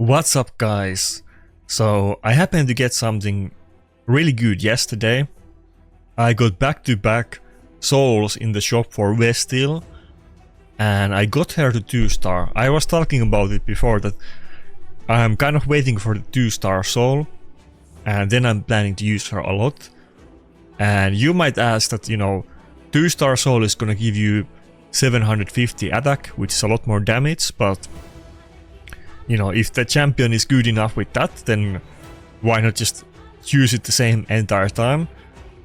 What's up, guys? So I happened to get something really good yesterday. I got back-to-back souls in the shop for Vestele, and I got her to 2-star. I was talking about it before that I'm kind of waiting for the 2-star soul, and then I'm planning to use her a lot. And you might ask that, 2-star soul is gonna give you 750 attack, which is a lot more damage, but if the champion is good enough with that, then why not just use it the same entire time?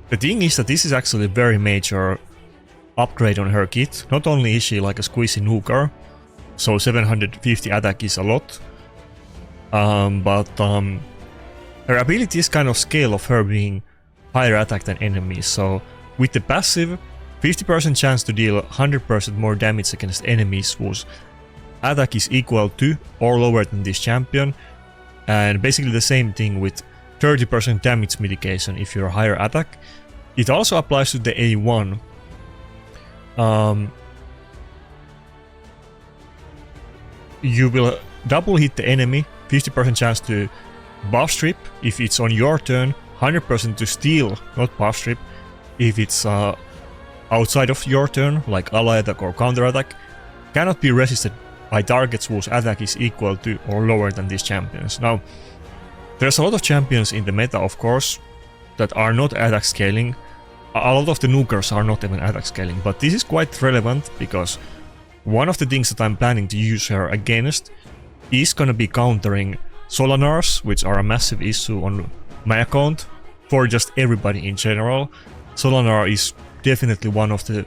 The thing is that this is actually a very major upgrade on her kit. Not only is she like a squishy nuker, so 750 attack is a lot, but her ability is kind of scale of her being higher attack than enemies. So with the passive, 50% chance to deal 100% more damage against enemies whose attack is equal to or lower than this champion, and basically the same thing with 30% damage mitigation if you're higher attack. It also applies to the A1. You will double hit the enemy, 50% chance to buff strip if it's on your turn, 100% to steal, not buff strip, if it's outside of your turn, like ally attack or counter attack. Cannot be resisted by targets whose attack is equal to or lower than these champions. Now, there's a lot of champions in the meta, of course, that are not attack scaling. A lot of the nukers are not even attack scaling, but this is quite relevant because one of the things that I'm planning to use her against is gonna be countering Solenars, which are a massive issue on my account for just everybody in general. Solenar is definitely one of the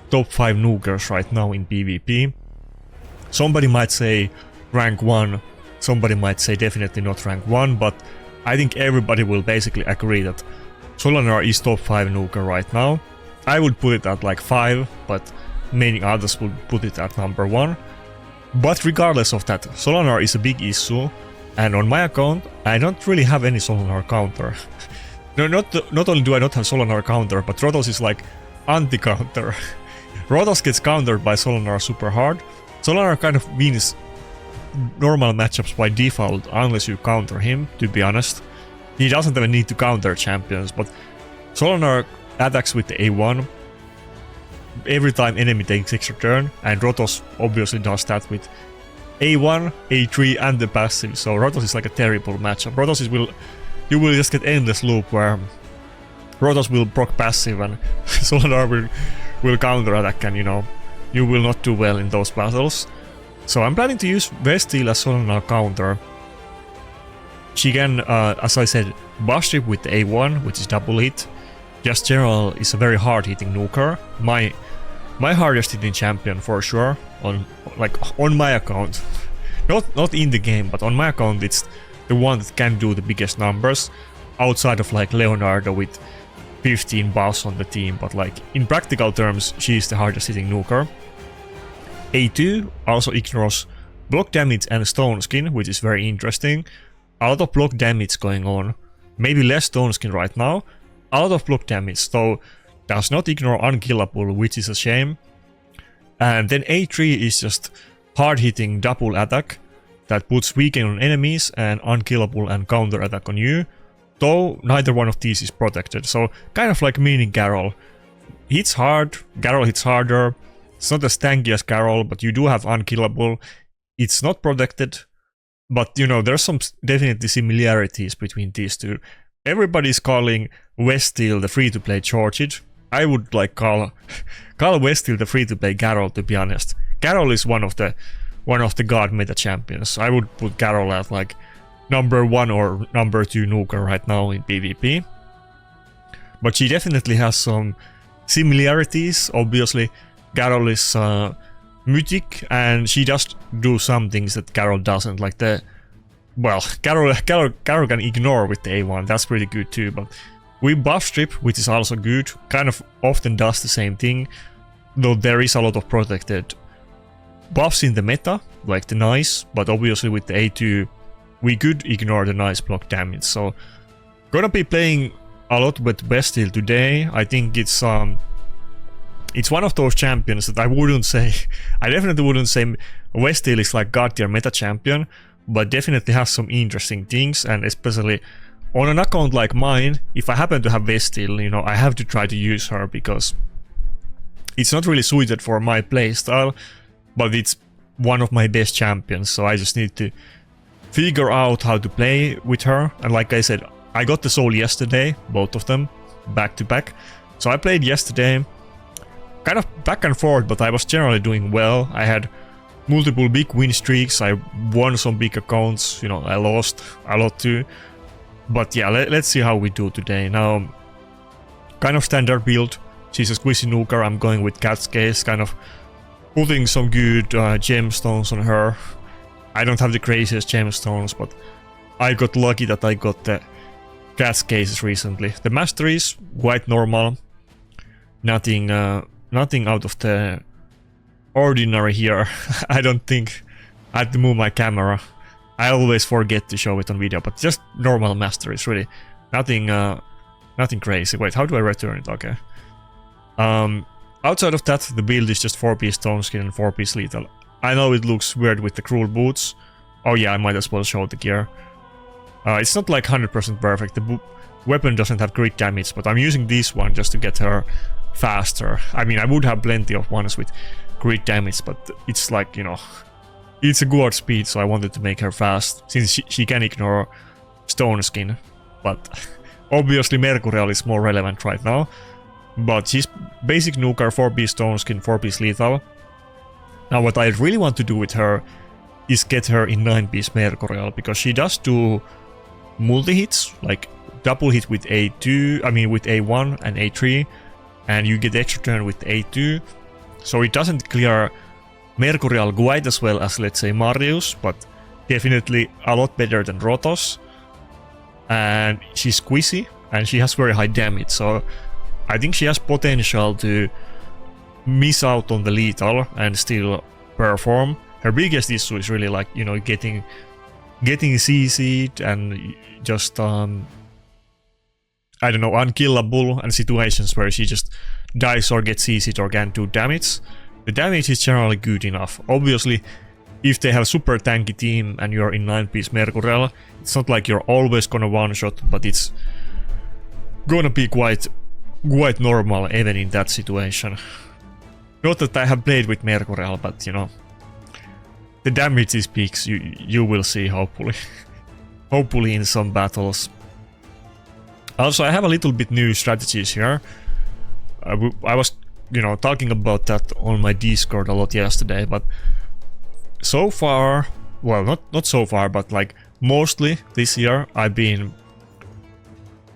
top 5 nukers right now in PvP. Somebody might say rank 1, somebody might say definitely not rank 1, but I think everybody will basically agree that Solenar is top 5 nuker right now. I would put it at like 5, but many others would put it at number 1. But regardless of that, Solenar is a big issue, and on my account I don't really have any Solenar counter. No, not only do I not have Solenar counter, but Rotos is like anti-counter. Rotos gets countered by Solenar super hard. Solenar kind of wins normal matchups by default unless you counter him, to be honest. He doesn't even need to counter champions, but Solenar attacks with the A1 every time enemy takes extra turn, and Rotos obviously does that with A1, A3 and the passive, so Rotos is like a terrible matchup. You will just get endless loop where Rotos will proc passive and Solenar will counter attack, and you will not do well in those battles. So I'm planning to use Vestele as Solenar counter. She can, as I said, buff strip with the A1, which is double hit. Just General is a very hard hitting nuker. My hardest hitting champion for sure, on my account. Not in the game, but on my account it's the one that can do the biggest numbers, outside of like Leonardo with 15 buffs on the team, but like in practical terms she's the hardest hitting nuker. A2 also ignores block damage and stone skin, which is very interesting. A lot of block damage going on, maybe less stone skin right now. A lot of block damage, though does not ignore unkillable, which is a shame. And then A3 is just hard hitting double attack that puts weaken on enemies and unkillable and counter attack on you, though neither one of these is protected, so kind of like mini Garrel. Hits hard, Garrel hits harder. It's not as tanky as Garrel, but you do have unkillable. It's not protected, but there's some definitely similarities between these two. Everybody's calling Vestele the free-to-play Georgid. I would like call Vestele the free-to-play Garrel, to be honest. Garrel is one of the god meta champions. I would put Garrel at like number 1 or number 2 nuker right now in PvP. But she definitely has some similarities. Obviously, Garrel is mythic, and she does do some things that Garrel doesn't, like Garrel can ignore with the A1, that's pretty good too, but with buff strip, which is also good, kind of often does the same thing, though there is a lot of protected buffs in the meta, like the nice, but obviously with the A2 we could ignore the nice block damage. So gonna be playing a lot with Vestele today. I think it's one of those champions that I definitely wouldn't say Vestele is like god tier meta champion, but definitely has some interesting things, and especially on an account like mine, if I happen to have Vestele, you know, I have to try to use her because it's not really suited for my playstyle, but it's one of my best champions, so I just need to figure out how to play with her. And like I said, I got the soul yesterday, both of them, back to back. So I played yesterday, kind of back and forth, but I was generally doing well. I had multiple big win streaks, I won some big accounts, you know, I lost a lot too. But yeah, let's see how we do today. Now, kind of standard build. She's a squishy nuker, I'm going with Cat's Case, kind of putting some good gemstones on her. I don't have the craziest gemstones, but I got lucky that I got the Cat's Cases recently. The mastery is quite normal. Nothing out of the ordinary here. I don't think I had to move my camera. I always forget to show it on video, but just normal masteries, really. Nothing crazy. Wait, how do I return it? Okay. Outside of that, the build is just 4-piece stone skin and 4-piece lethal. I know it looks weird with the cruel boots. Oh yeah, I might as well show the gear. It's not like 100% perfect. The weapon doesn't have crit damage, but I'm using this one just to get her faster. I mean, I would have plenty of ones with crit damage, but it's like, you know, it's a good speed, so I wanted to make her fast, since she can ignore stone skin. But obviously Mercurial is more relevant right now. But she's basic nuker, 4-piece stone skin, 4-piece lethal. Now what I really want to do with her is get her in 9-piece Mercurial, because she does do multi-hits, like double hit with A2, I mean with A1 and A3, and you get extra turn with A2. So it doesn't clear Mercurial quite as well as, let's say, Marius, but definitely a lot better than Rotos. And she's squishy, and she has very high damage, so I think she has potential to miss out on the lethal and still perform. Her biggest issue is really, like, you know, getting CC'd and just I don't know, unkillable, and situations where she just dies or gets CC'd or can't do damage. The damage is generally good enough. Obviously, if they have super tanky team and you're in 9-piece Mercurial, it's not like you're always gonna one-shot, but it's gonna be quite normal even in that situation. Not that I have played with Mercurial, but you know, the damage is peaks, you will see, hopefully. Hopefully in some battles. Also, I have a little bit new strategies here. I was, you know, talking about that on my Discord a lot yesterday, but so far, well, not so far, but like mostly this year, I've been...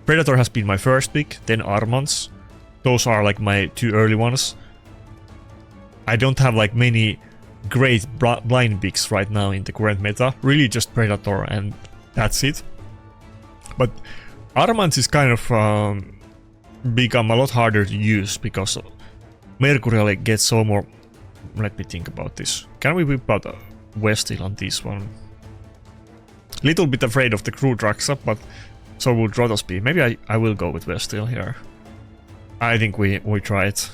Predator has been my first pick, then Armans. Those are like my two early ones. I don't have like many great blind picks right now in the current meta. Really just Predator and that's it. But Armans is kind of become a lot harder to use because Mercurial gets so more... Let me think about this. Can we whip out a Vestele on this one? Little bit afraid of the crew Draxa, but so would Rotos be. Maybe I will go with Vestele here. I think we try it.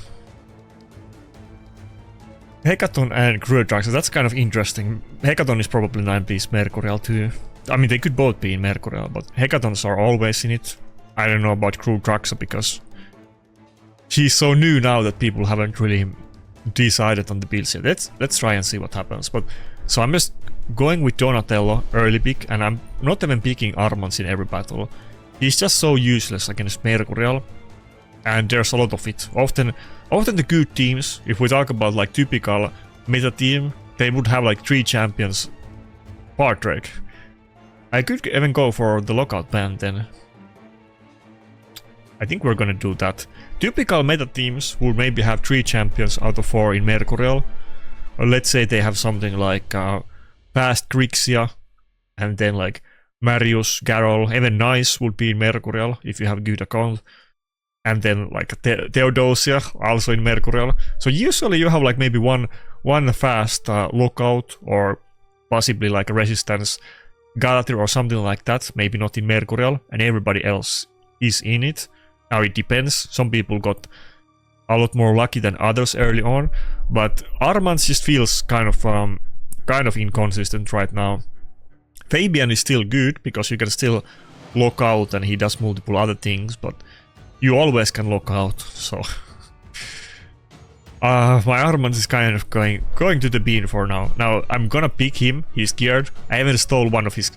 Hecaton and Crew Draxa, that's kind of interesting. Hecaton is probably 9-piece Mercurial too. I mean, they could both be in Mercurial, but Hecatons are always in it. I don't know about Crew Draxa because she's so new now that people haven't really decided on the builds yet. Let's try and see what happens. But so I'm just going with Donatello early pick, and I'm not even picking Armans in every battle. He's just so useless against Mercurial, and there's a lot of it. Often the good teams, if we talk about like typical meta team, they would have like 3 champions part reg. I could even go for the lockout ban then. I think we're gonna do that. Typical meta teams would maybe have 3 champions out of 4 in Mercurial. Or let's say they have something like Past Grixia, and then like Marius, Garol, even Nice would be in Mercurial if you have a good account. And then like Theodosia, also in Mercurial. So usually you have like maybe one fast lockout, or possibly like a resistance Galatir or something like that, maybe not in Mercurial, and everybody else is in it. Now it depends, some people got a lot more lucky than others early on, but Armans just feels kind of inconsistent right now. Fabian is still good because you can still lock out and he does multiple other things, but you always can lock out, so... my armament is kind of going to the bean for now. Now, I'm gonna pick him, he's geared. I even stole one of his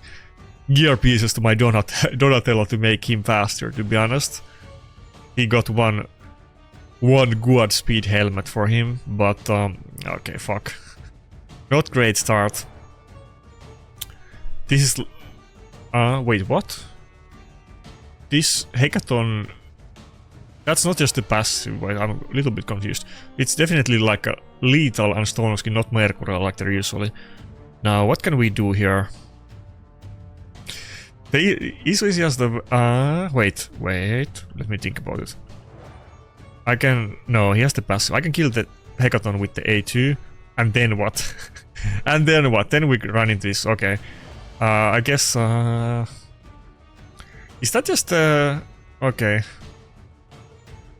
gear pieces to my Donatello to make him faster, to be honest. He got one good speed helmet for him, but okay, fuck. Not great start. This is... wait, what? This Hekaton... That's not just the passive, wait, I'm a little bit confused. It's definitely like a lethal and stone skin, not Mercurial like they're usually. Now, what can we do here? Is just the... wait, let me think about it. I can... No, he has the passive. I can kill the Hekaton with the A2, and then what? And then what? Then we run into this, okay. I guess... is that just... okay.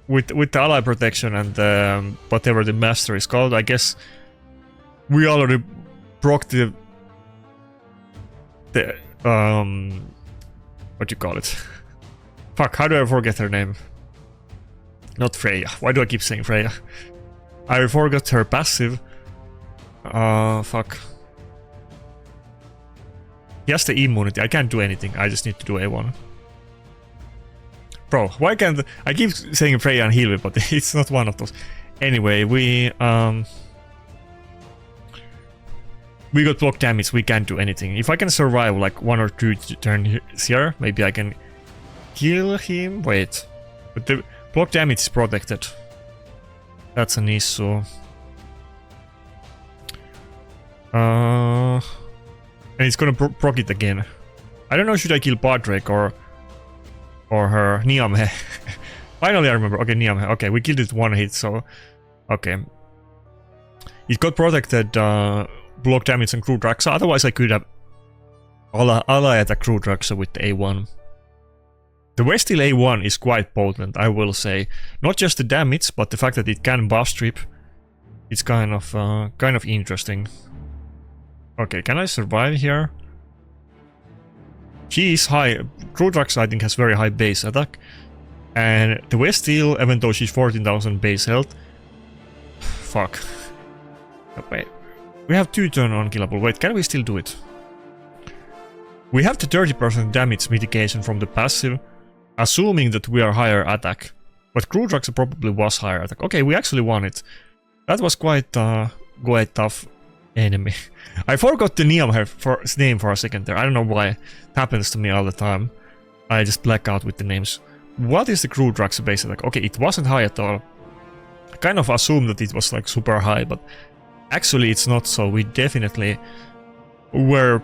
With the ally protection and whatever the master is called, I guess we already proc the what you call it? Fuck, how do I forget her name? Not Freya. Why do I keep saying Freya? I forgot her passive. Fuck. He has the immunity. I can't do anything. I just need to do A1. Bro, why can't... I keep saying Freya and heal me, but it's not one of those. Anyway, we got block damage, we can't do anything. If I can survive like 1 or 2 turns here, maybe I can kill him. Wait. But the block damage is protected. That's an issue. And it's gonna proc it again. I don't know, should I kill Padraig or her Niamhe? Finally I remember. Okay, Niamhe. Okay, we killed it 1 hit, so... Okay. It got protected block damage and crew drag, so otherwise I could have ally attack crew drag, so with the A1. The Vestele A1 is quite potent, I will say. Not just the damage, but the fact that it can buff strip. It's kind of interesting. Okay, can I survive here? She is high. Crew Drax, I think, has very high base attack. And the Vestele, even though she's 14,000 base health... Fuck. Wait. We have 2 turn unkillable. Wait, can we still do it? We have the 30% damage mitigation from the passive, assuming that we are higher attack. But Crew Drax probably was higher attack. Okay, we actually won it. That was quite tough enemy. I forgot the Niamhe's name for a second there. I don't know why. It happens to me all the time. I just black out with the names. What is the Crew Drax base attack? Okay, it wasn't high at all. I kind of assumed that it was like super high, but actually it's not, so we definitely were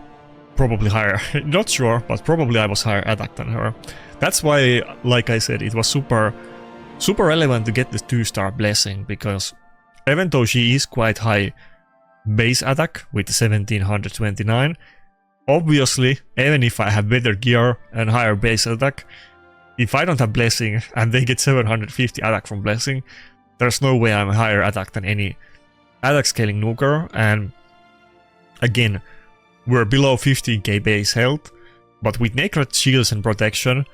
probably higher. Not sure, but probably I was higher attack than her. That's why, like I said, it was super relevant to get the 2-star blessing, because even though she is quite high base attack with 1729, obviously, even if I have better gear and higher base attack, if I don't have blessing and they get 750 attack from blessing, there's no way I'm higher attack than any attack scaling nuker. And again, we're below 15k base health, but with Nekhret shields and protection,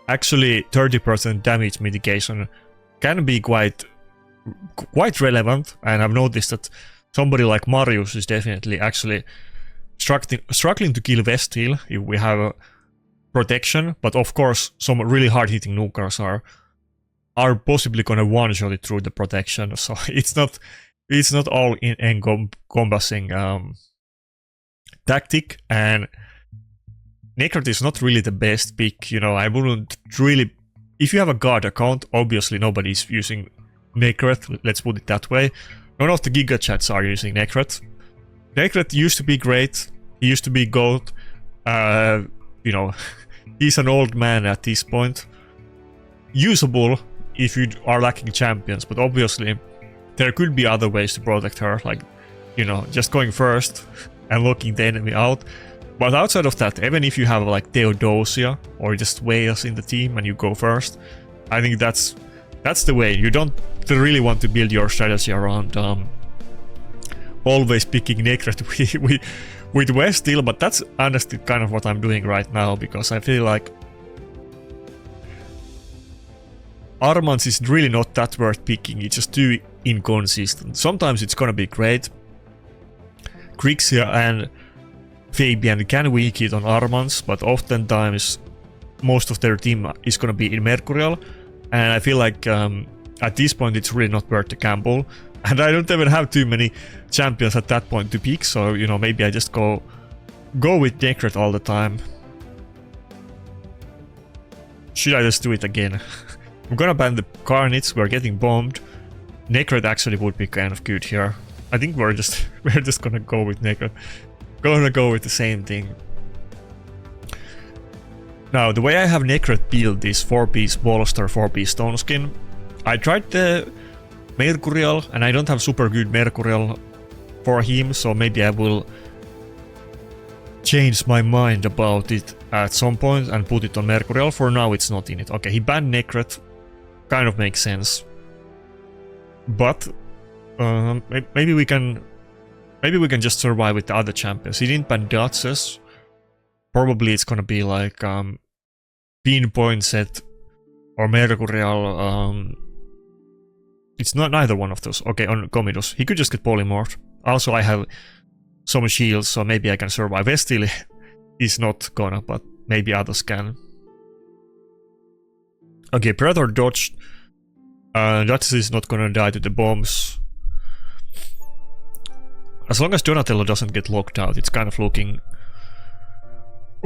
actually 30% damage mitigation can be quite relevant. And I've noticed that somebody like Marius is definitely actually struggling to kill Vestele if we have protection, but of course some really hard-hitting nukers are possibly gonna one-shot it through the protection, so it's not all encompassing tactic. And Nekhret is not really the best pick, you know. I wouldn't really... If you have a guard account, obviously nobody's using Nekhret, let's put it that way. None of the Giga Chats are using Nekhret. Nekhret used to be great, he used to be GOAT, you know, he's an old man at this point. Usable if you are lacking champions, but obviously there could be other ways to protect her, like, you know, just going first and locking the enemy out. But outside of that, even if you have like Theodosia or just Wales in the team and you go first, I think that's the way. You don't really want to build your strategy around always picking Nekhret with Vestele, but that's honestly kind of what I'm doing right now, because I feel like Armans is really not that worth picking, it's just too inconsistent. Sometimes it's gonna be great. Grixia and Fabian can weak hit on Armans, but oftentimes most of their team is gonna be in Mercurial, and I feel like at this point it's really not worth the gamble. And I don't even have too many champions at that point to pick, so you know, maybe I just go with Nekhret all the time. Should I just do it again? I'm gonna ban the Carnage, we're getting bombed. Nekhret actually would be kind of good here. I think we're just gonna go with Nekhret. Gonna go with the same thing. Now, the way I have Nekhret build is 4-piece bolster, 4-piece stone skin. I tried the Mercurial, and I don't have super good Mercurial for him, so maybe I will change my mind about it at some point and put it on Mercurial. For now it's not in it. Okay, he banned Nekhret. Kind of makes sense. But maybe we can just survive with the other champions. He didn't ban Duchess. Probably it's gonna be like pinpoint set or Mercurial. It's not neither one of those. Okay, on Comidus. He could just get polymorphed. Also, I have some shields, so maybe I can survive. Vestele is not gonna, but maybe others can. Okay, Predator dodged. Duchess is not gonna die to the bombs. As long as Donatello doesn't get locked out, it's kind of looking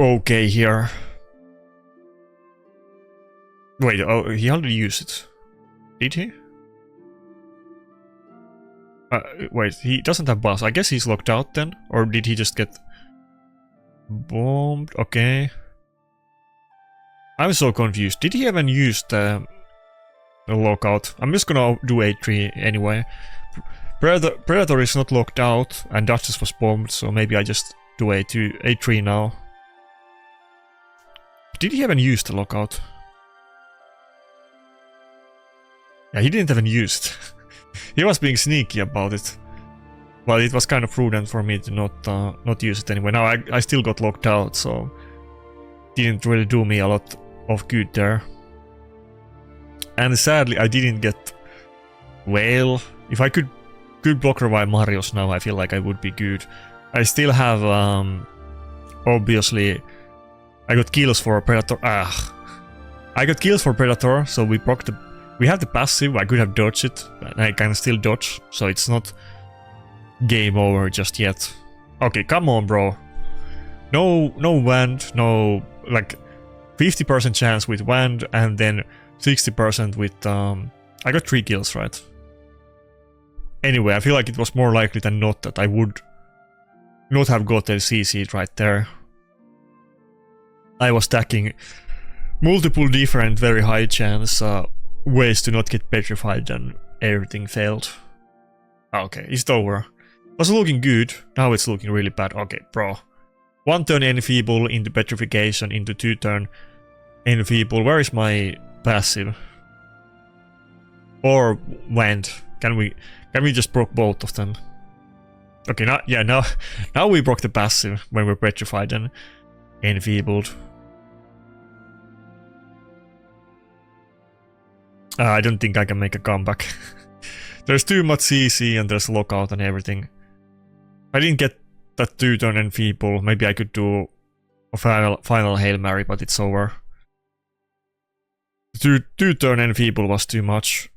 okay here. Wait, oh, he already used it. Did he? Wait, he doesn't have boss. I guess he's locked out then? Or did he just get bombed? Okay. I'm so confused. Did he even use the lockout? I'm just gonna do A3 anyway. Predator is not locked out and Duchess was bombed, so maybe I just do A3 now. Did he even use the lockout? Yeah, he didn't even use it. He was being sneaky about it. But it was kind of prudent for me to not use it anyway. Now I still got locked out, so didn't really do me a lot of good there. And sadly I didn't get Whale. If I could block revive Marios now, I feel like I would be good. I still have obviously I got kills for Predator. I got kills for Predator, so we have the passive. I could have dodged it, and I can still dodge, so it's not game over just yet. Okay, come on, bro. No wand, no, like 50% chance with wand, and then 60% with I got 3 kills, right? Anyway, I feel like it was more likely than not that I would not have got a CC right there. I was stacking multiple different very high chance ways to not get petrified, and everything failed. Okay, it's over. It was looking good, now it's looking really bad. Okay, bro. 1 turn enfeeble into petrification, into 2 turn enfeeble. Where is my passive? Or wand? Can we just broke both of them? Okay, now we broke the passive when we're petrified and enfeebled. I don't think I can make a comeback. There's too much CC and there's lockout and everything. I didn't get that 2 turn enfeeble. Maybe I could do a final Hail Mary, but it's over. The 2 turn enfeeble was too much.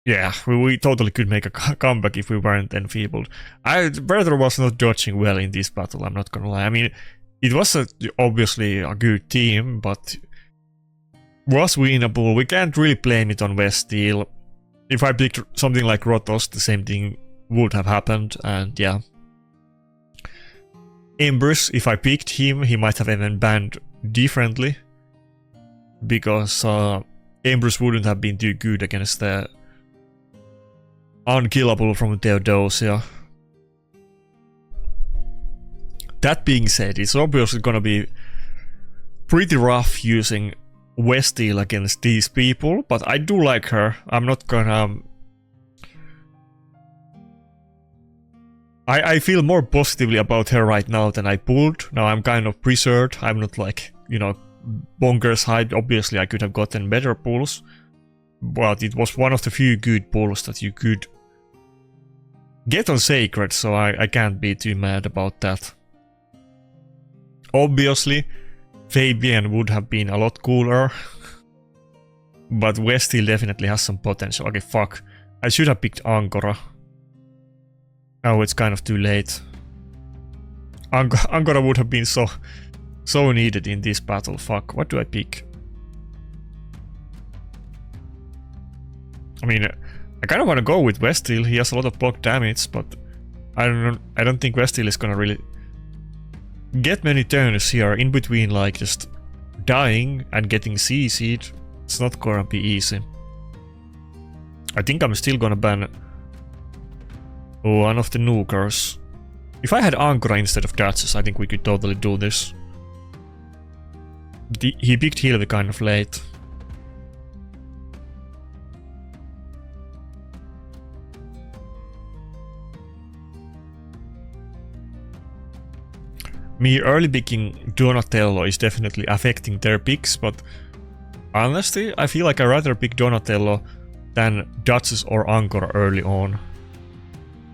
Yeah, we totally could make a comeback if we weren't enfeebled. Predator was not dodging well in this battle, I'm not gonna lie. I mean, it was obviously a good team, but was winnable. We can't really blame it on Vestele. If I picked something like Rotos, the same thing would have happened, and yeah. Embrus, if I picked him, he might have even banned differently, because Embrus wouldn't have been too good against the unkillable from Theodosia. That being said, it's obviously gonna be pretty rough using Vestele against these people, but I do like her. I'm not gonna I feel more positively about her right now than I pulled. Now I'm kind of preserved. I'm not like, you know, bonkers hyped. Obviously I could have gotten better pulls. But it was one of the few good pulls that you could get on Sacred, so I can't be too mad about that. Obviously, Fabian would have been a lot cooler. But Vestele definitely has some potential. Okay, fuck. I should have picked Ankora. Oh, it's kind of too late. Ankora would have been so needed in this battle. Fuck, what do I pick? I mean, I kind of want to go with Vestele. He has a lot of block damage, but I don't think Vestele is gonna really get many turns here in between, like just dying and getting CC'd. It's not gonna be easy. I think I'm still gonna ban one of the nukers. If I had Ankora instead of Duchess, I think we could totally do this. He picked Hilvi kind of late. Me early picking Donatello is definitely affecting their picks, but honestly, I feel like I'd rather pick Donatello than Duchess or Ankora early on.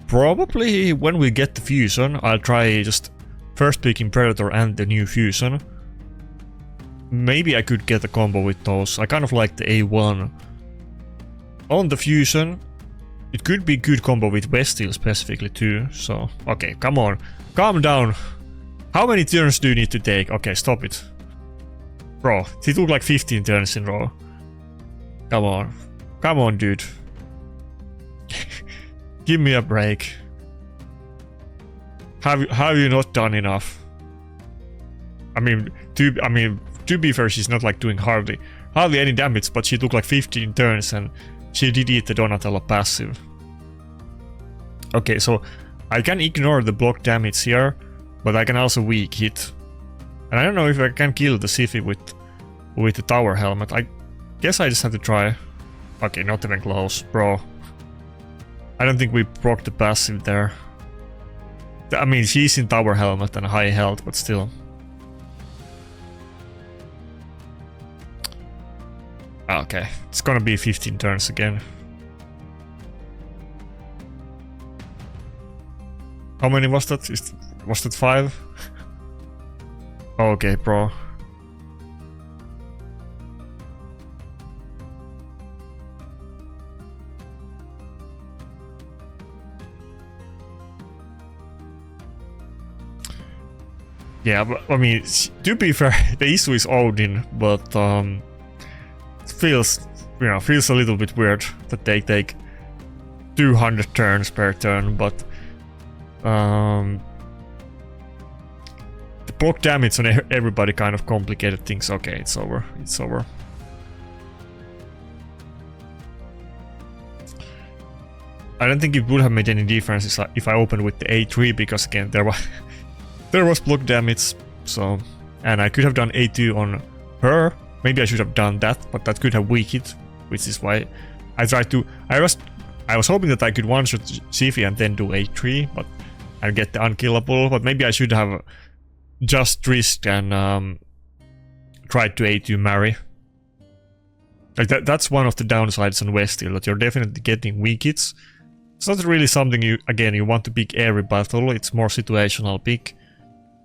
Probably when we get the fusion, I'll try just first picking Predator and the new fusion. Maybe I could get a combo with those. I kind of like the A1. On the fusion, it could be good combo with Vestele specifically too, so okay, come on, calm down. How many turns do you need to take? Okay, stop it. Bro, he took like 15 turns in a row. Come on. Come on, dude. Give me a break. Have you not done enough? I mean, to be fair, she's not like doing hardly any damage, but she took like 15 turns and she did eat the Donatello passive. Okay, so I can ignore the block damage here, but I can also weak hit. And I don't know if I can kill the Siphi with the tower helmet. I guess I just have to try. Okay, not even close, bro. I don't think we proc the passive there. I mean, she's in tower helmet and high health, but still. Okay, it's gonna be 15 turns again. How many was that? Was that 5? Okay, bro. Yeah, but I mean, to be fair, the issue is Odin, but it feels a little bit weird that they take 200 turns per turn, but the block damage on everybody kind of complicated things. Okay, it's over. It's over. I don't think it would have made any difference if I opened with the A3, because again there was block damage. So, and I could have done A2 on her. Maybe I should have done that, but that could have weak hit, which is why I tried to. I was hoping that I could one-shot Siphi and then do A3, but and get the unkillable. But maybe I should have just risked and tried to A2 marry. Like that's one of the downsides on Vestele, that you're definitely getting weak hits. It's not really something you want to pick every battle. It's more situational pick.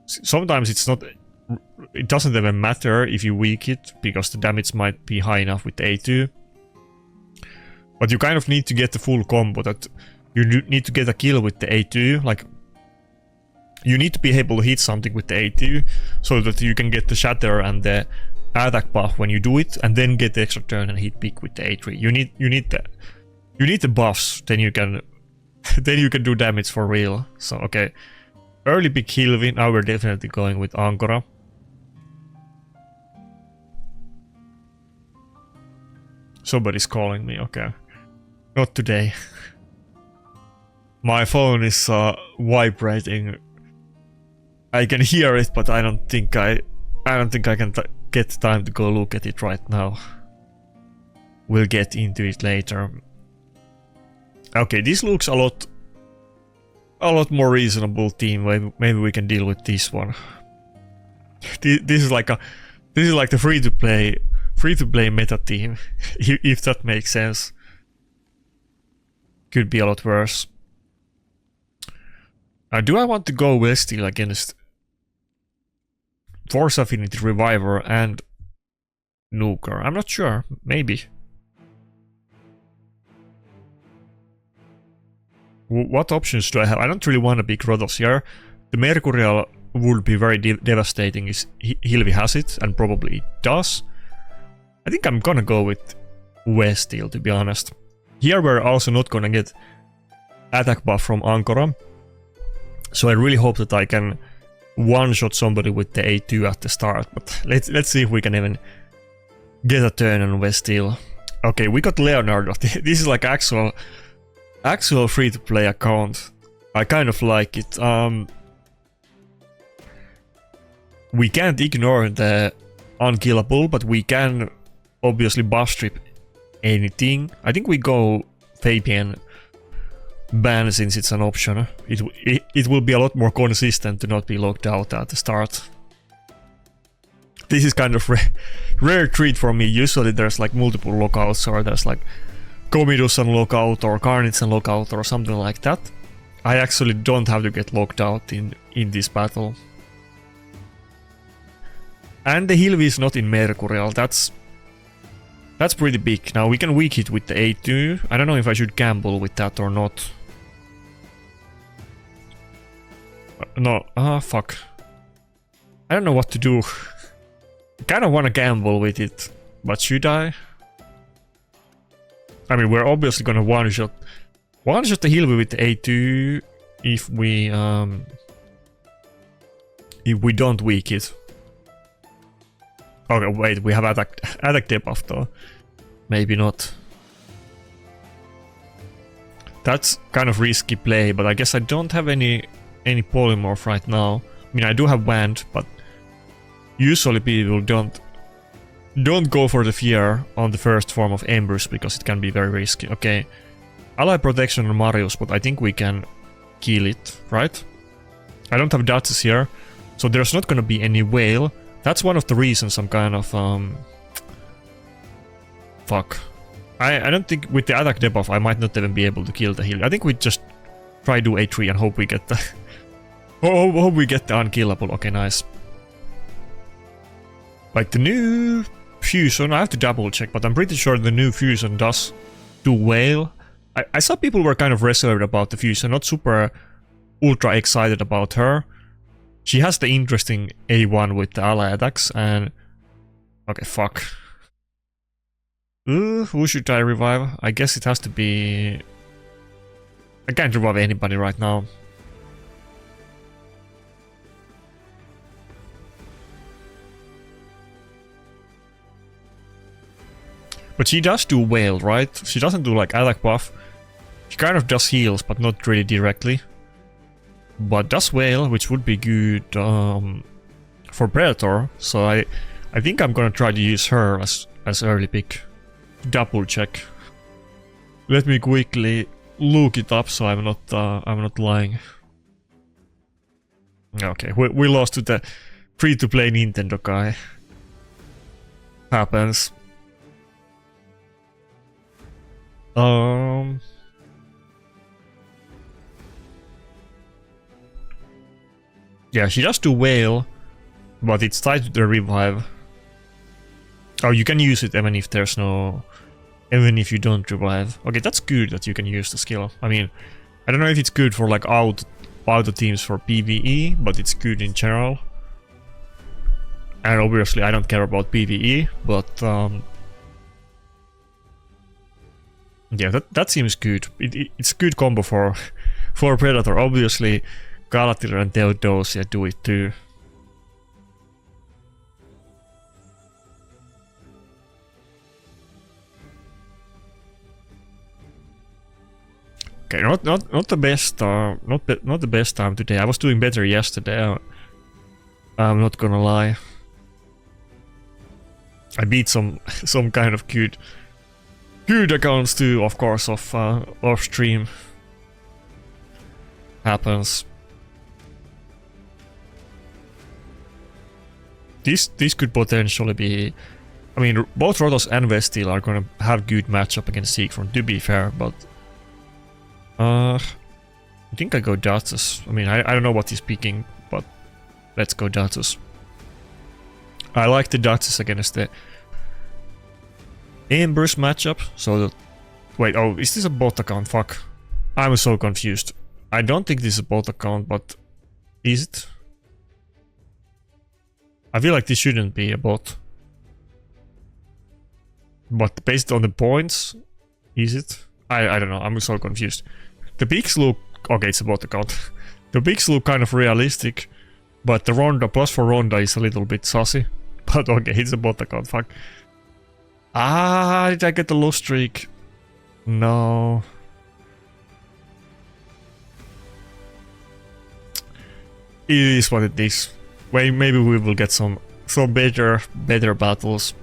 Sometimes it doesn't even matter if you weak it, because the damage might be high enough with A2. But you kind of need to get the full combo, that you need to get a kill with the A2, like you need to be able to hit something with the A2, so that you can get the shatter and the attack buff when you do it, and then get the extra turn and hit big with the A3. You need the buffs, then you can do damage for real. So okay. Early pick Hilvi, now we're definitely going with Ankora. Somebody's calling me, okay. Not today. My phone is vibrating. I can hear it, but I don't think I can get time to go look at it right now. We'll get into it later. Okay, this looks a a lot more reasonable team. Maybe we can deal with this one. This is like the free to play meta team, if that makes sense. Could be a lot worse. Do I want to go Vestele against Force Affinity Reviver and Nuker? I'm not sure. Maybe. What options do I have? I don't really want to be Krotos here. The Mercurial would be very devastating if Hilvi has it, and probably it does. I think I'm gonna go with Vestele, to be honest. Here we're also not gonna get attack buff from Ankara, so I really hope that I can one-shot somebody with the A2 at the start, but let's see if we can even get a turn on Vestele. Okay, we got Leonardo. This is like actual free-to-play account. I kind of like it. We can't ignore the unkillable, but we can obviously buff strip anything. I think we go Fabian ban since it's an option. It will be a lot more consistent to not be locked out at the start. This is kind of rare treat for me. Usually there's like multiple lockouts, or there's like Comidus and lockout, or Carnage and lockout, or something like that. I actually don't have to get locked out in this battle. And the Hilvi is not in Mercurial. That's pretty big. Now we can weak it with the A2. I don't know if I should gamble with that or not. No, fuck. I don't know what to do. I kind of want to gamble with it, but should I? I mean, we're obviously gonna one-shot the Hilvi with the A2 if we don't weak it. Okay, wait, we have attack debuff though. Maybe not. That's kind of risky play, but I guess I don't have any polymorph right now. I mean, I do have wand, but usually people don't go for the fear on the first form of Embers because it can be very risky. Okay, ally protection on Marius, but I think we can kill it, right? I don't have Duchess here, so there's not gonna be any whale. That's one of the reasons I'm kind of fuck. I don't think with the attack debuff I might not even be able to kill the heal. I think we just try do A3 and hope we get the hope we get the unkillable. Okay, nice. Like the new fusion, I have to double check, but I'm pretty sure the new fusion does do whale. I saw people were kind of reserved about the fusion, not super ultra excited about her. She has the interesting A1 with the ally attacks, and okay, fuck. Who should I revive? I guess it has to be... I can't revive anybody right now. But she does do whale, right? She doesn't do like attack buff. She kind of does heals, but not really directly. But does whale, which would be good for Predator. So I think I'm gonna try to use her as early pick. Double check. Let me quickly look it up so I'm not lying. Okay, we lost to the free-to-play Nintendo guy. Happens. Yeah, she does do whale, but it's tied to the revive. Oh, you can use it even if there's no... even if you don't revive. Okay, that's good that you can use the skill. I mean, I don't know if it's good for like auto teams for PvE, but it's good in general. And obviously I don't care about PvE, but yeah, that seems good. It's a good combo for Predator. Obviously Galatir and Theodosia do it too. Okay, not the best not the best time today. I was doing better yesterday. I'm not gonna lie. I beat some kind of good accounts too, of course, off stream. happens. This could potentially be... I mean, both Rotos and Vestele are gonna have good matchup against Siegfried, to be fair, but... I think I go Datus. I mean, I don't know what he's picking, but let's go Datus. I like the Datus against the Embers matchup, so that... Wait, oh, is this a bot account? Fuck. I'm so confused. I don't think this is a bot account, but... Is it? I feel like this shouldn't be a bot. But based on the points, is it? I don't know, I'm so confused. The pics look... Okay, it's a bot account. The pics look kind of realistic, but the Ronda, plus for Ronda is a little bit saucy. But okay, it's a bot account, fuck. Ah, did I get the low streak? No. It is what it is. Well, maybe we will get some better battles.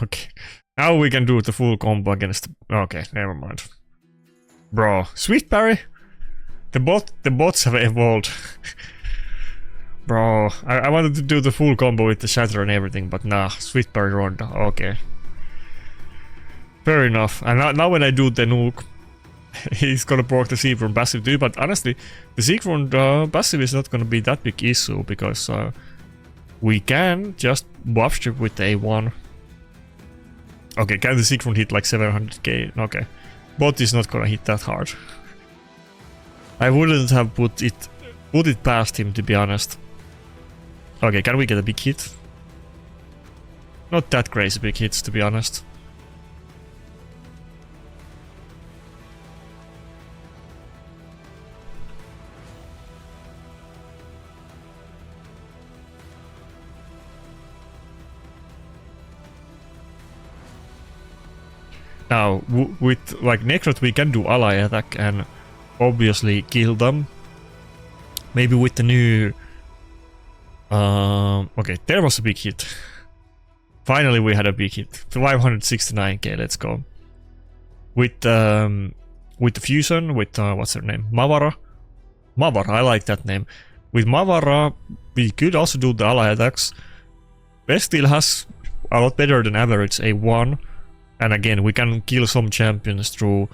Okay, now we can do the full combo against... Okay, never mind. Bro, sweet parry? The bots have evolved. Bro, I wanted to do the full combo with the shatter and everything, but nah, sweet parry Ronda, okay. Fair enough. And now when I do the nuke, he's gonna proc the Siegfried passive too, but honestly, the Siegfried passive is not gonna be that big issue, because we can just buff strip with the A1. Okay, can the Siegfried hit like 700k? Okay. Bot is not gonna hit that hard. I wouldn't have put it past him, to be honest. Okay, can we get a big hit? Not that crazy big hits, to be honest. Now, with like Nekhret we can do ally attack and obviously kill them. Maybe with the new... okay, there was a big hit. Finally we had a big hit. 569k, let's go. With the fusion, with what's her name? Mavara? Mavara, I like that name. With Mavara, we could also do the ally attacks. Vestele has a lot better than average A1. And again, we can kill some champions through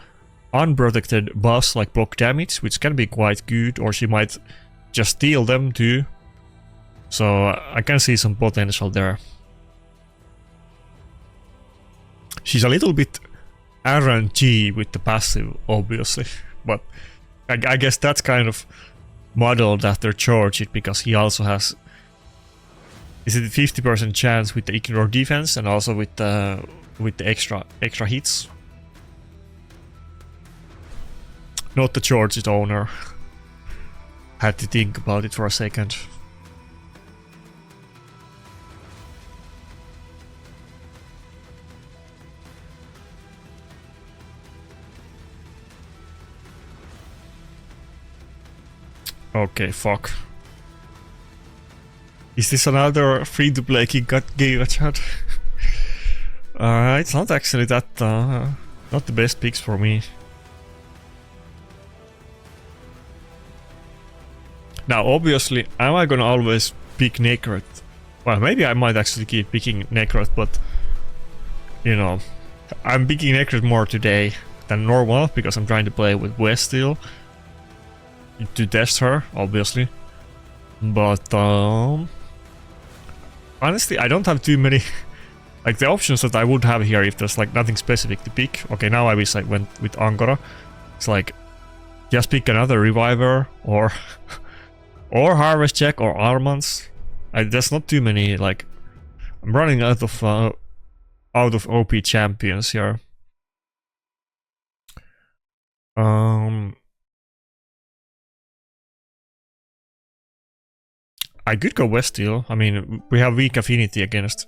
unprotected buffs like block damage, which can be quite good, or she might just steal them too. So I can see some potential there. She's a little bit RNG with the passive, obviously, but I guess that's kind of modeled after George, because he also has... Is it 50% chance with the ignore defense and also with the extra hits? Not the George's owner. Had to think about it for a second. Okay, fuck. Is this another free-to-play Giga chat? It's not actually that... not the best picks for me. Now, obviously, am I gonna always pick Nekhret? Well, maybe I might actually keep picking Nekhret, but... You know... I'm picking Nekhret more today than normal, because I'm trying to play with Vestele. To test her, obviously. But, honestly, I don't have too many... like, the options that I would have here if there's, like, nothing specific to pick. Okay, now I wish I went with Angora. It's like... Just pick another Reviver, or... or Harvest Check, or Armans. There's not too many, like... I'm running out of OP champions here. I could go Vestele. I mean, we have weak affinity against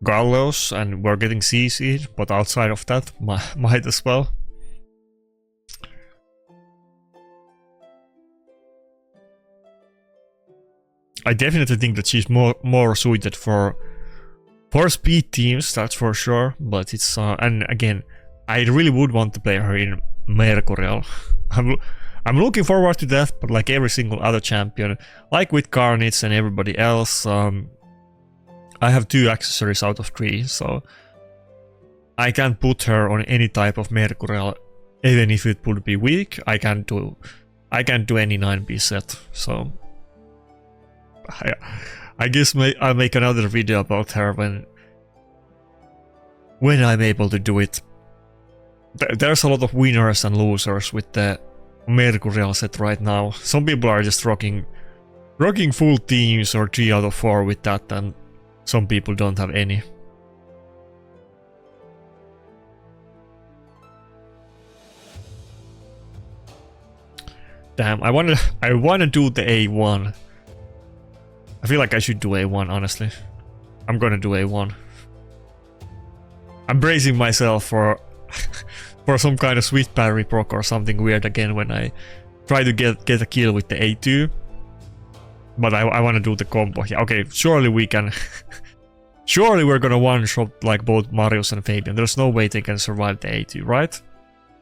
Gallows, and we're getting CC'd, but outside of that, might as well. I definitely think that she's more suited for speed teams, that's for sure. But it's and again, I really would want to play her in Mercurial. I'm looking forward to that, but like every single other champion, like with Carnage and everybody else, I have 2 accessories out of 3, so I can't put her on any type of Mercurial, even if it would be weak. I can't do any 9B set, so I guess I'll make another video about her when I'm able to do it. There's a lot of winners and losers with the Mercurial set right now. Some people are just rocking full teams or 3 out of 4 with that, and some people don't have any. Damn, I wanna do the A1. I feel like I should do A1, honestly. I'm gonna do A1. I'm bracing myself for for some kind of sweet parry proc or something weird again when I try to get a kill with the A2. But I wanna do the combo here. Okay, surely we can... surely we're gonna one-shot like both Marius and Fabian. There's no way they can survive the A2, right?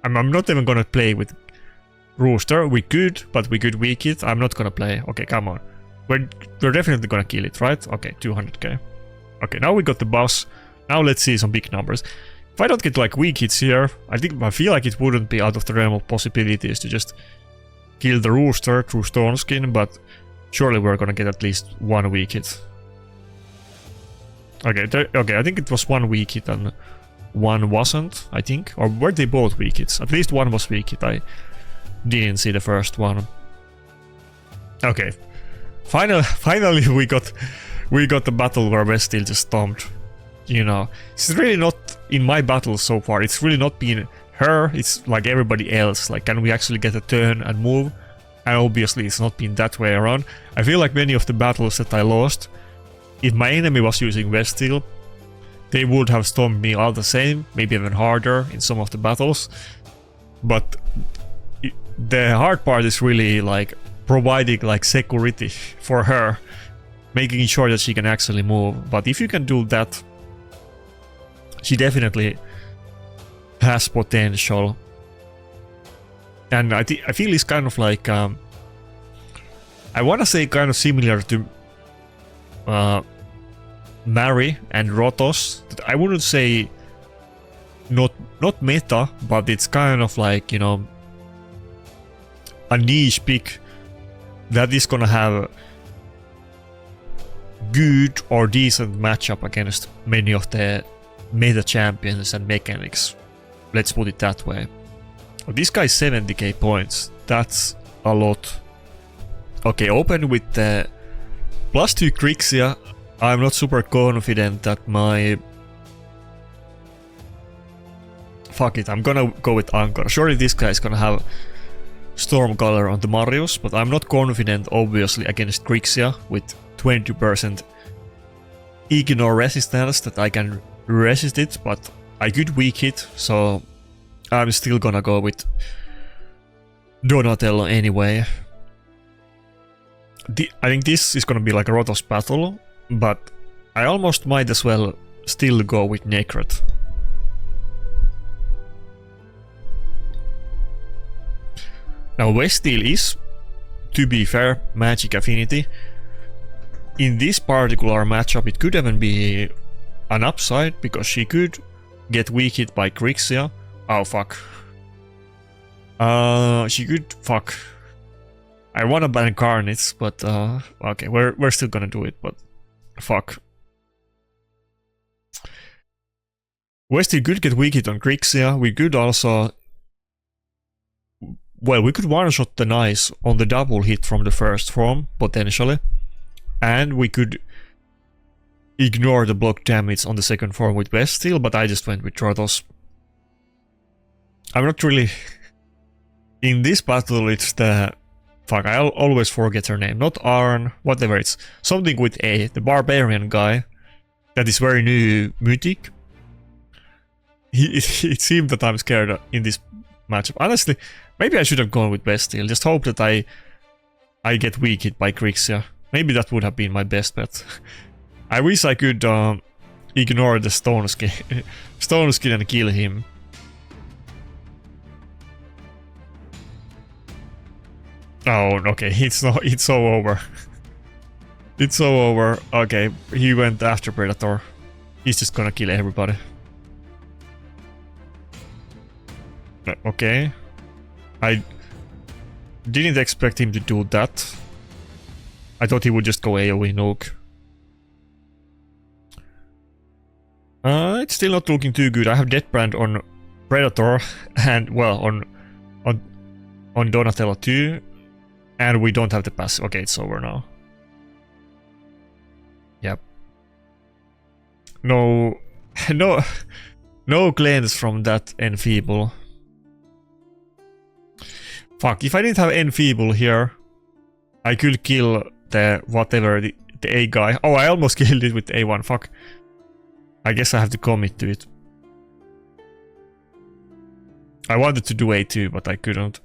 I'm not even gonna play with Rooster. We could, but we could weak it. I'm not gonna play. Okay, come on. We're definitely gonna kill it, right? Okay, 200k. Okay, now we got the boss. Now let's see some big numbers. If I don't get like weak hits here, I feel like it wouldn't be out of the realm of possibilities to just kill the Rooster through Stone Skin, but surely we're gonna get at least 1 weak hit. Okay, okay, I think it was 1 weak hit and 1 wasn't, I think. Or were they both weak hits? At least 1 was weak hit. I didn't see the first one. Okay. Finally we got the battle where Vestele just stomped. You know, it's really not in my battles so far. It's really not been her. It's like everybody else. Like, can we actually get a turn and move? And obviously, it's not been that way around. I feel like many of the battles that I lost, if my enemy was using Vestele, they would have stomped me all the same, maybe even harder in some of the battles. But the hard part is really like providing like security for her, making sure that she can actually move. But if you can do that, she definitely has potential. And I feel it's kind of like I want to say kind of similar to Mary and Rotos. I wouldn't say not meta, but it's kind of like, you know, a niche pick that is gonna have good or decent matchup against many of the meta champions and mechanics. Let's put it that way. Oh, this guy's 70k points. That's a lot. Okay, open with the +2 Crixia. I'm not super confident that my... Fuck it, I'm gonna go with Anchor. Surely this guy's gonna have Storm Color on the Marius, but I'm not confident, obviously, against Crixia with 20% ignore resistance that I can resist it, but I could weak it, so I'm still gonna go with Donatello anyway. I think this is gonna be like a Rotos battle, but I almost might as well still go with Nekhret. Now Vestele is, to be fair, magic affinity. In this particular matchup it could even be an upside, because she could get weak hit by Crixia. Oh fuck. She could... fuck. I wanna ban Carnage, but okay, we're still gonna do it, but fuck. Vestele could get weak hit on Crixia. We could also... well, we could one-shot the Nice on the double hit from the first form, potentially. And we could ignore the block damage on the second form with Vestele, but I just went with Rotos. I'm not really... in this battle it's the... fuck, I always forget her name. Not Arn, whatever, it's something with A. The barbarian guy that is very new mythic. It seemed that I'm scared in this matchup. Honestly, maybe I should have gone with Vestele. Just hope that I get weak hit by Crixia. Maybe that would have been my best bet. I wish I could ignore the stone skin and kill him. Oh, okay, it's so over. It's so over. Okay, he went after Predator. He's just gonna kill everybody. Okay. I didn't expect him to do that. I thought he would just go AoE nuke. It's still not looking too good. I have Deathbrand on Predator and, well, on Donatello too. And we don't have the pass. Okay, it's over now. Yep. No cleanse from that Enfeeble. Fuck, if I didn't have Enfeeble here, I could kill the whatever, the A guy. Oh, I almost killed it with A1, fuck. I guess I have to commit to it. I wanted to do A2, but I couldn't.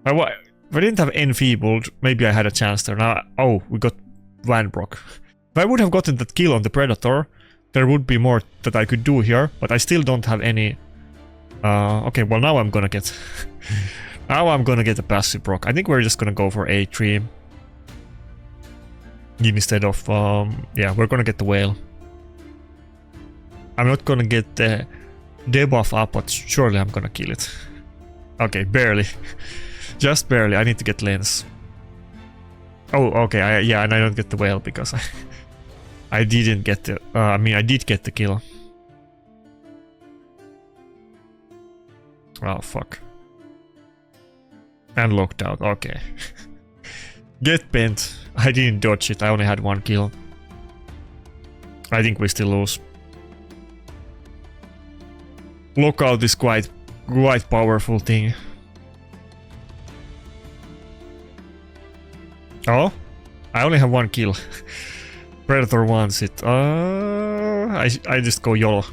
If I didn't have Enfeebled, maybe I had a chance there. Now, oh, we got Vanbrock. If I would have gotten that kill on the Predator, there would be more that I could do here, but I still don't have any... okay, well now I'm gonna get... now I'm gonna get a passive proc. I think we're just gonna go for A3. Instead of... yeah, we're gonna get the whale. I'm not gonna get the debuff up, but surely I'm gonna kill it. Okay, barely. Just barely. I need to get lens. Oh, okay. Yeah, and I don't get the whale because I didn't get the... I mean, I did get the kill. Oh, fuck. And locked out. Okay. Get bent. I didn't dodge it. I only had one kill. I think we still lose. Lockout is quite powerful thing. Oh, I only have one kill. Predator wants it. I just go YOLO.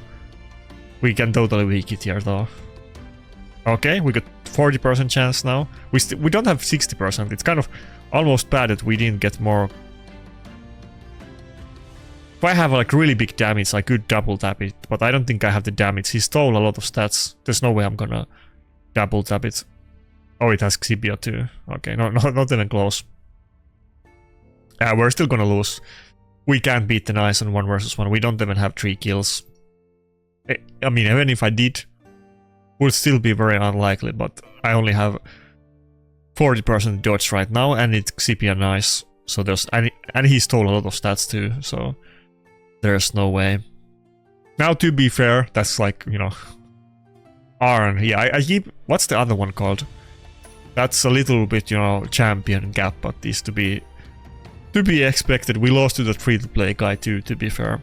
We can totally weak it here though. Okay, we got 40% chance now. We don't have 60%. It's kind of almost bad that we didn't get more. If I have like really big damage, I could double tap it, but I don't think I have the damage. He stole a lot of stats. There's no way I'm gonna double tap it. Oh, it has Xibia too. Okay, not even close. Yeah, we're still gonna lose. We can't beat the Nice on 1 versus 1. We don't even have 3 kills. I mean, even if I did, would still be very unlikely, but I only have 40% dodge right now, and it's Xibia Nice. So there's... and he stole a lot of stats too, so... there's no way. Now, to be fair, that's like, you know... Arn, yeah, I keep... what's the other one called? That's a little bit, you know, champion gap, but is to be expected. We lost to the free-to-play guy too, to be fair.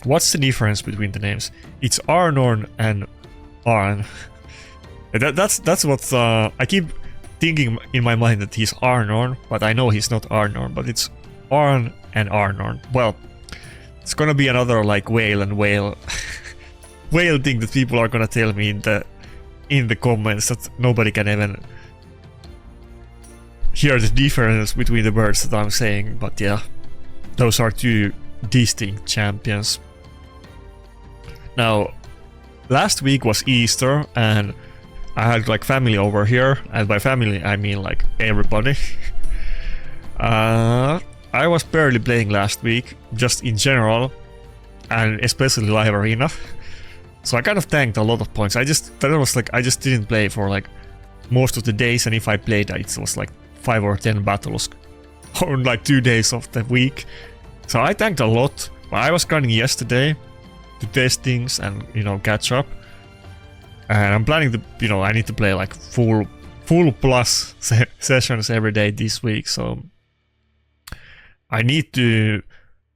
What's the difference between the names? It's Arnorn and Arn. That's what I keep thinking in my mind, that he's Arnorn, but I know he's not Arnorn, but it's Arn and Arnorn. Well, it's gonna be another like whale and whale whale thing that people are gonna tell me in the comments, that nobody can even hear the difference between the words that I'm saying. But yeah, those are two distinct champions. Now, last week was Easter and I had like family over here, and by family I mean like everybody. I was barely playing last week, just in general, and especially live arena. So I kind of tanked a lot of points. I just didn't play for like most of the days, and if I played, it was like 5 or 10 battles on like 2 days of the week. So I tanked a lot. But I was grinding yesterday to test things and, you know, catch up. And I'm planning to, you know, I need to play like full plus sessions every day this week. So I need to...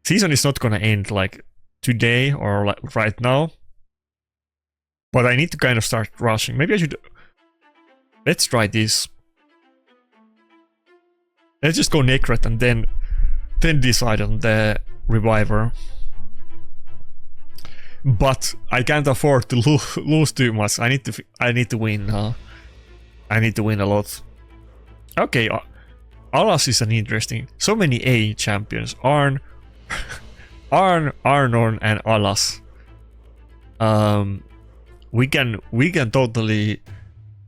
season is not gonna end like today or like right now. But I need to kind of start rushing. Maybe I should... let's try this. Let's just go Nekhret and then decide on the Reviver. But I can't afford to lose too much. I need to win. I need to win a lot. Okay. Alas is an interesting. So many A champions. Arn, Arnon, and Alas. We can totally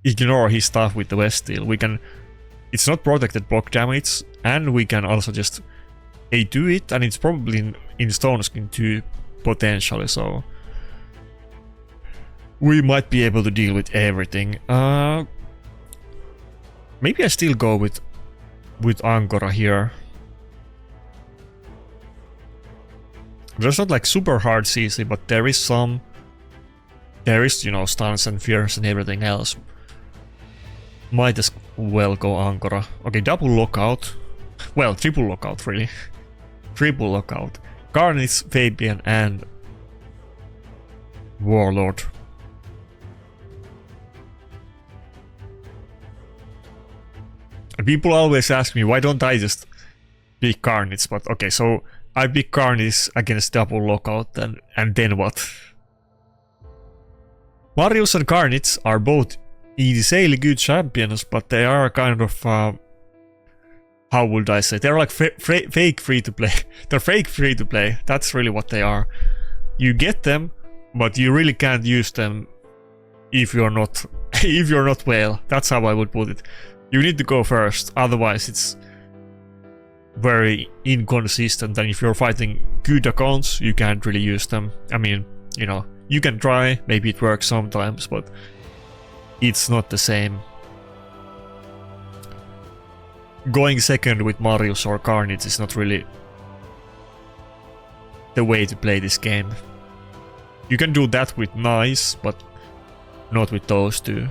ignore his stuff with the Vestele. We can. It's not protected block damage, and we can also just A2 it, and it's probably in Stone Skin too, potentially. So we might be able to deal with everything. Maybe I still go with Angora here. There's not like super hard CC, but there is some. There is, you know, stuns and fears and everything else. Might as well go Angora. Okay, double lockout. Well, triple lockout really. Triple lockout. Garnis, Fabian, and Warlord. And people always ask me, why don't I just pick Carnage? But okay, so I pick Carnage against double lockout, and then what? Marius and Carnage are both insanely good champions, but they are kind of, how would I say? They're like fake free to play. They're fake free to play. That's really what they are. You get them, but you really can't use them if you're not well. That's how I would put it. You need to go first, otherwise it's very inconsistent, and if you're fighting good accounts, you can't really use them. I mean, you know, you can try, maybe it works sometimes, but it's not the same. Going second with Marius or Carnage is not really the way to play this game. You can do that with Nice, but not with those two.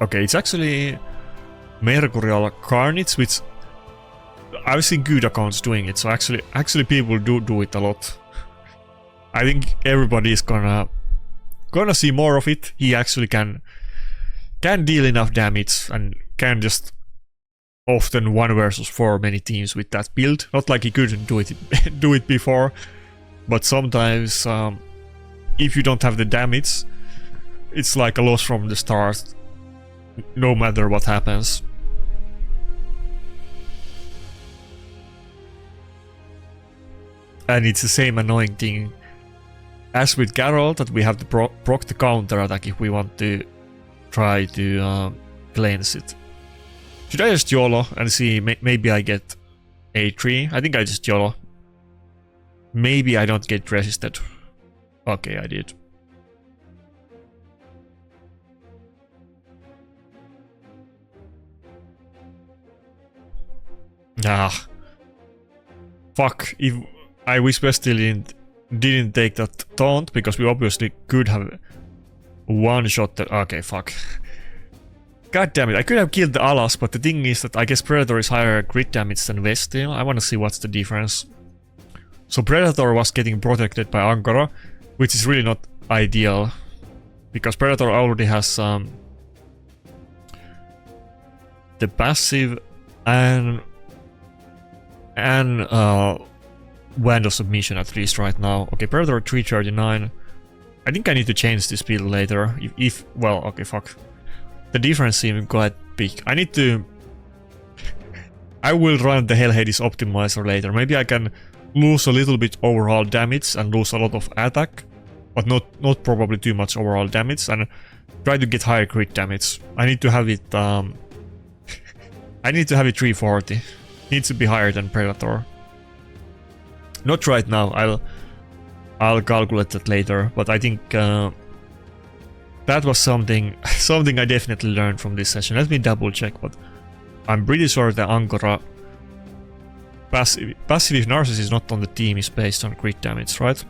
Okay, it's actually Mercurial Carnage, which I've seen good accounts doing it, so actually people do it a lot. I think everybody is gonna see more of it. He actually can deal enough damage and can just often 1 versus 4 many teams with that build. Not like he couldn't do it before, but sometimes if you don't have the damage, it's like a loss from the start, no matter what happens. And it's the same annoying thing as with Carol, that we have to proc the counter attack if we want to try to cleanse it. Should I just YOLO and see, maybe I get A3? I think I just YOLO. Maybe I don't get resisted. Okay, I did. Ah. Fuck, if I wish Vestele didn't take that taunt, because we obviously could have one shot that. Okay, fuck. God damn it, I could have killed the Alas, but the thing is that I guess Predator is higher crit damage than Vestele. I wanna see what's the difference. So Predator was getting protected by Angora, which is really not ideal, because Predator already has the passive and Wand of Submission at least right now. Okay, Predator 339. I think I need to change this build later. If well, okay, fuck. The difference seems quite big. I need to. I will run the Hell Hades optimizer later. Maybe I can lose a little bit overall damage and lose a lot of attack, but not probably too much overall damage, and try to get higher crit damage. I need to have it. I need to have it 340. Needs to be higher than Predator. Not right now. I'll calculate that later. But I think that was something I definitely learned from this session. Let me double check, but I'm pretty sure the Angora passive if Narcissus is not on the team is based on crit damage, right?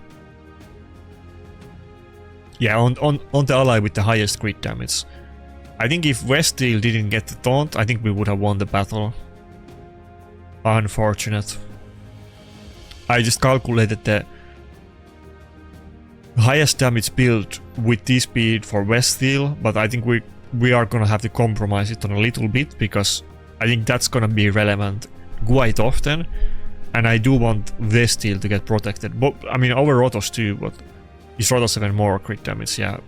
Yeah, on the ally with the highest crit damage. I think if Vestele didn't get the taunt, I think we would have won the battle. Unfortunate. I just calculated the highest damage build with this speed for Vestele, but I think we are gonna have to compromise it on a little bit, because I think that's gonna be relevant quite often, and I do want Vestele to get protected. But I mean, over Rotos too, but is Rotos even more crit damage? Yeah.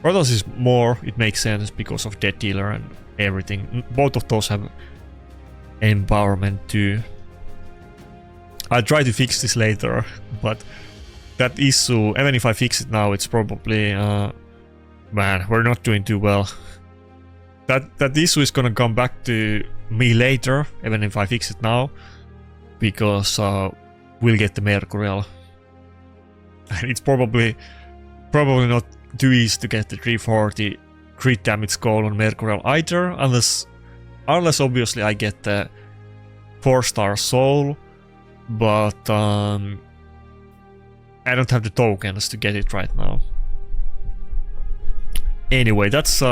Protoss is more, it makes sense because of Death Dealer and everything. Both of those have empowerment too. I'll try to fix this later, but that issue, even if I fix it now, it's probably... man, we're not doing too well. That issue is gonna come back to me later, even if I fix it now, because we'll get the Mercurial. And it's probably not too easy to get the 340 crit damage goal on Mercurial either, unless obviously I get the 4-star soul, but I don't have the tokens to get it right now. Anyway, that's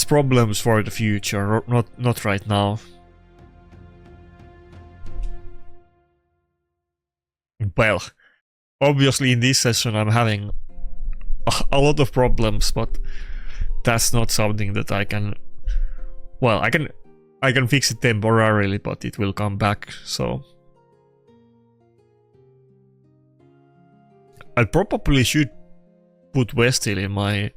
problems for the future, not right now. Well, obviously in this session I'm having a lot of problems, but that's not something that I can... Well, I can fix it temporarily, but it will come back, so... I probably should put Vestele in my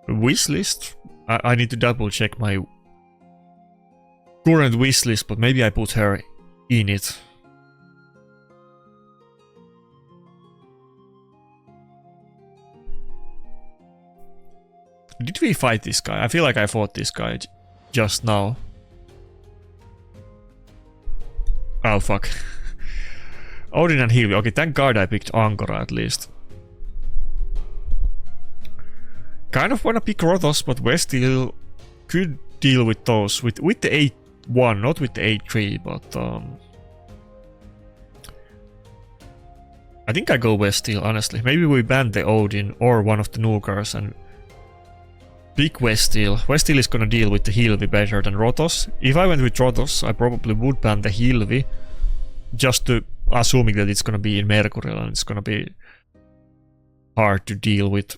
wish list. I need to double check my current wish list, but maybe I put her in it. Did we fight this guy? I feel like I fought this guy just now. Oh fuck. Odin and Hilvi. Okay, thank god I picked Ankara at least. Kind of wanna pick Rotos, but Vestele could deal with those with the 8-1, not with the 8-3, but I think I go Vestele, honestly. Maybe we ban the Odin or one of the nukers and pick Vestele. Vestele is gonna deal with the Hilvi better than Rotos. If I went with Rotos, I probably would ban the Hilvi, just to assuming that it's gonna be in Mercurial and it's gonna be hard to deal with.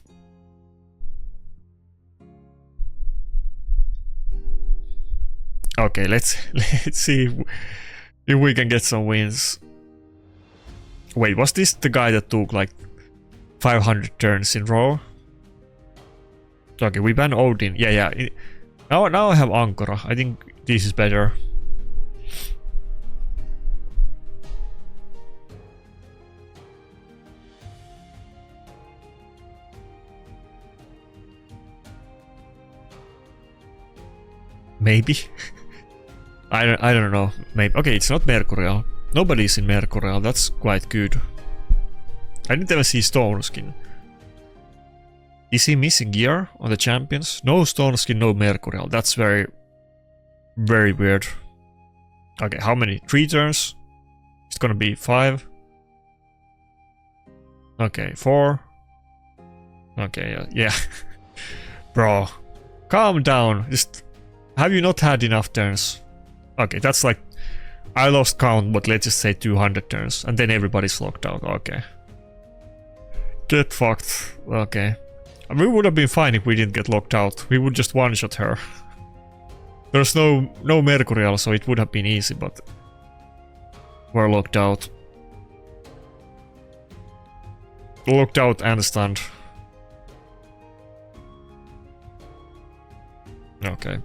Okay, let's see if we can get some wins. Wait, was this the guy that took like 500 turns in a row? Okay, we ban Odin. Yeah. Now I have Ankara. I think this is better. Maybe. I don't know. Maybe. Okay, it's not Mercurial. Nobody's in Mercurial. That's quite good. I didn't ever see Stone Skin. Is he missing gear on the champions? No Stone Skin, no Mercurial. That's very weird. Okay, how many? 3 turns? It's gonna be 5. Okay, 4. Okay, yeah. Bro, calm down. Just... Have you not had enough turns? Okay, that's like... I lost count, but let's just say 200 turns. And then everybody's locked out. Okay. Get fucked. Okay. We would have been fine if we didn't get locked out. We would just one-shot her. There's no Mercurial, so it would have been easy, but... We're locked out. Locked out and stunned. Okay.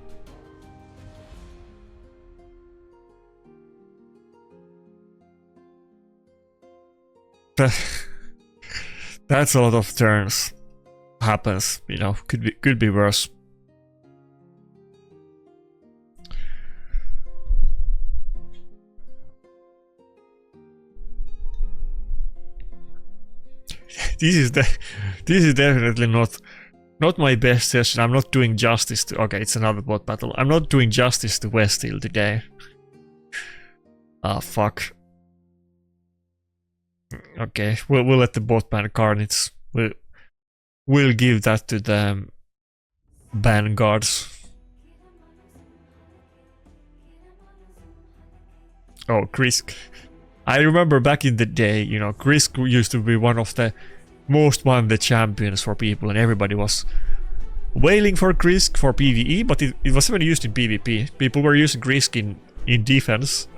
That's a lot of turns. Happens, you know, could be worse. This is definitely not my best session. I'm not doing justice to... Okay, it's another bot battle. I'm not doing justice to Vestele today. Ah, fuck. Okay, we'll let the bot ban Carnage. We'll give that to the ban guards. Oh, Krisk. I remember back in the day, you know, Krisk used to be one of the most wanted champions for people, and everybody was wailing for Krisk for PvE, but it was even used in PvP. People were using Krisk in defense.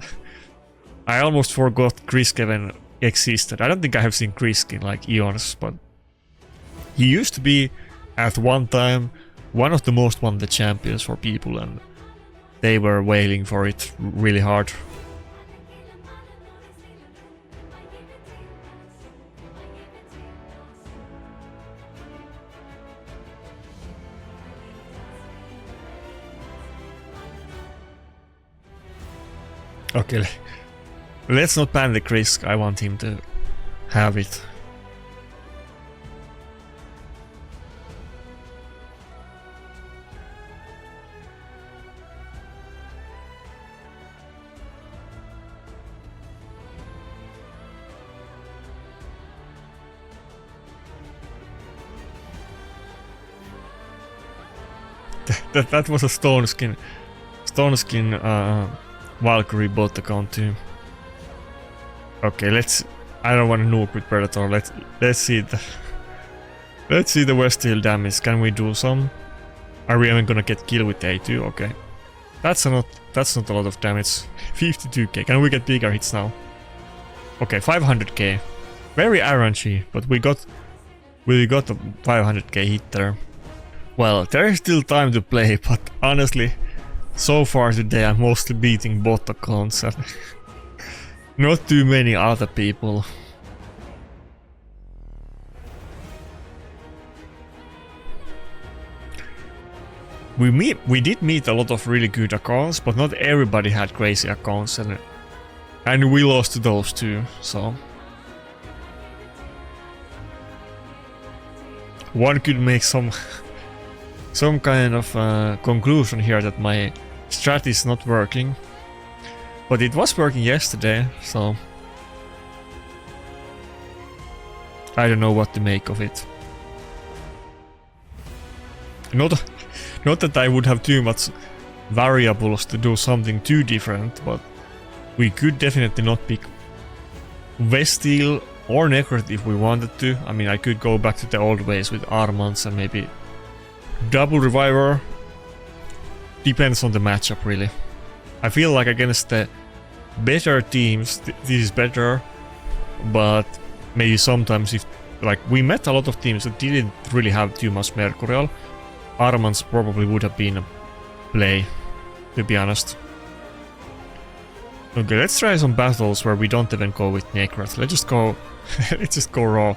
I almost forgot Krisk even existed. I don't think I have seen Krisk in like eons, but He used to be, at one time, one of the most wanted champions for people, and they were wailing for it really hard. Okay, let's not panic risk, I want him to have it. That was a stone skin Valkyrie bot account too. Okay, I don't want to nuke with Predator. Let's see the Vestele damage. Can we do some? Are we even gonna get kill with the A2? Okay, that's not a lot of damage. 52k. Can we get bigger hits now? Okay, 500k. Very RNG, but we got a 500k hit there. Well, there is still time to play, but honestly, so far today I'm mostly beating bot accounts and not too many other people. We did meet a lot of really good accounts, but not everybody had crazy accounts, and we lost to those too, so one could make some kind of conclusion here that my strat is not working, but it was working yesterday, so I don't know what to make of it. Not that I would have too much variables to do something too different, but we could definitely not pick Vestele or Nekhret if we wanted to. I mean, I could go back to the old ways with Armans and maybe double Reviver. Depends on the matchup, really. I feel like against the better teams, this is better, but maybe sometimes if, like, we met a lot of teams that didn't really have too much Mercurial, Armans probably would have been a play, to be honest. Okay, let's try some battles where we don't even go with Nekhret. Let's just go raw.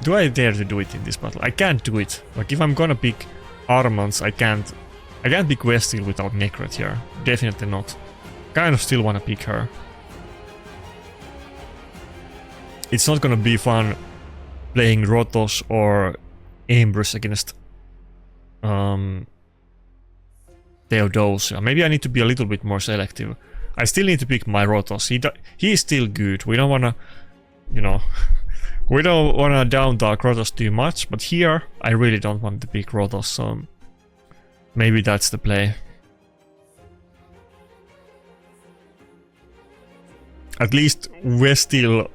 Do I dare to do it in this battle? I can't do it. Like, if I'm gonna pick Armans, I can't pick Vestele without Nekhret here. Definitely not. Kind of still wanna pick her. It's not gonna be fun playing Rotos or Ambrose against Theodosia. Maybe I need to be a little bit more selective. I still need to pick my Rotos. He is still good. We don't wanna, you know, we don't wanna down talk Rotos too much, but here I really don't want to pick Rotos, so maybe that's the play. At least Vestele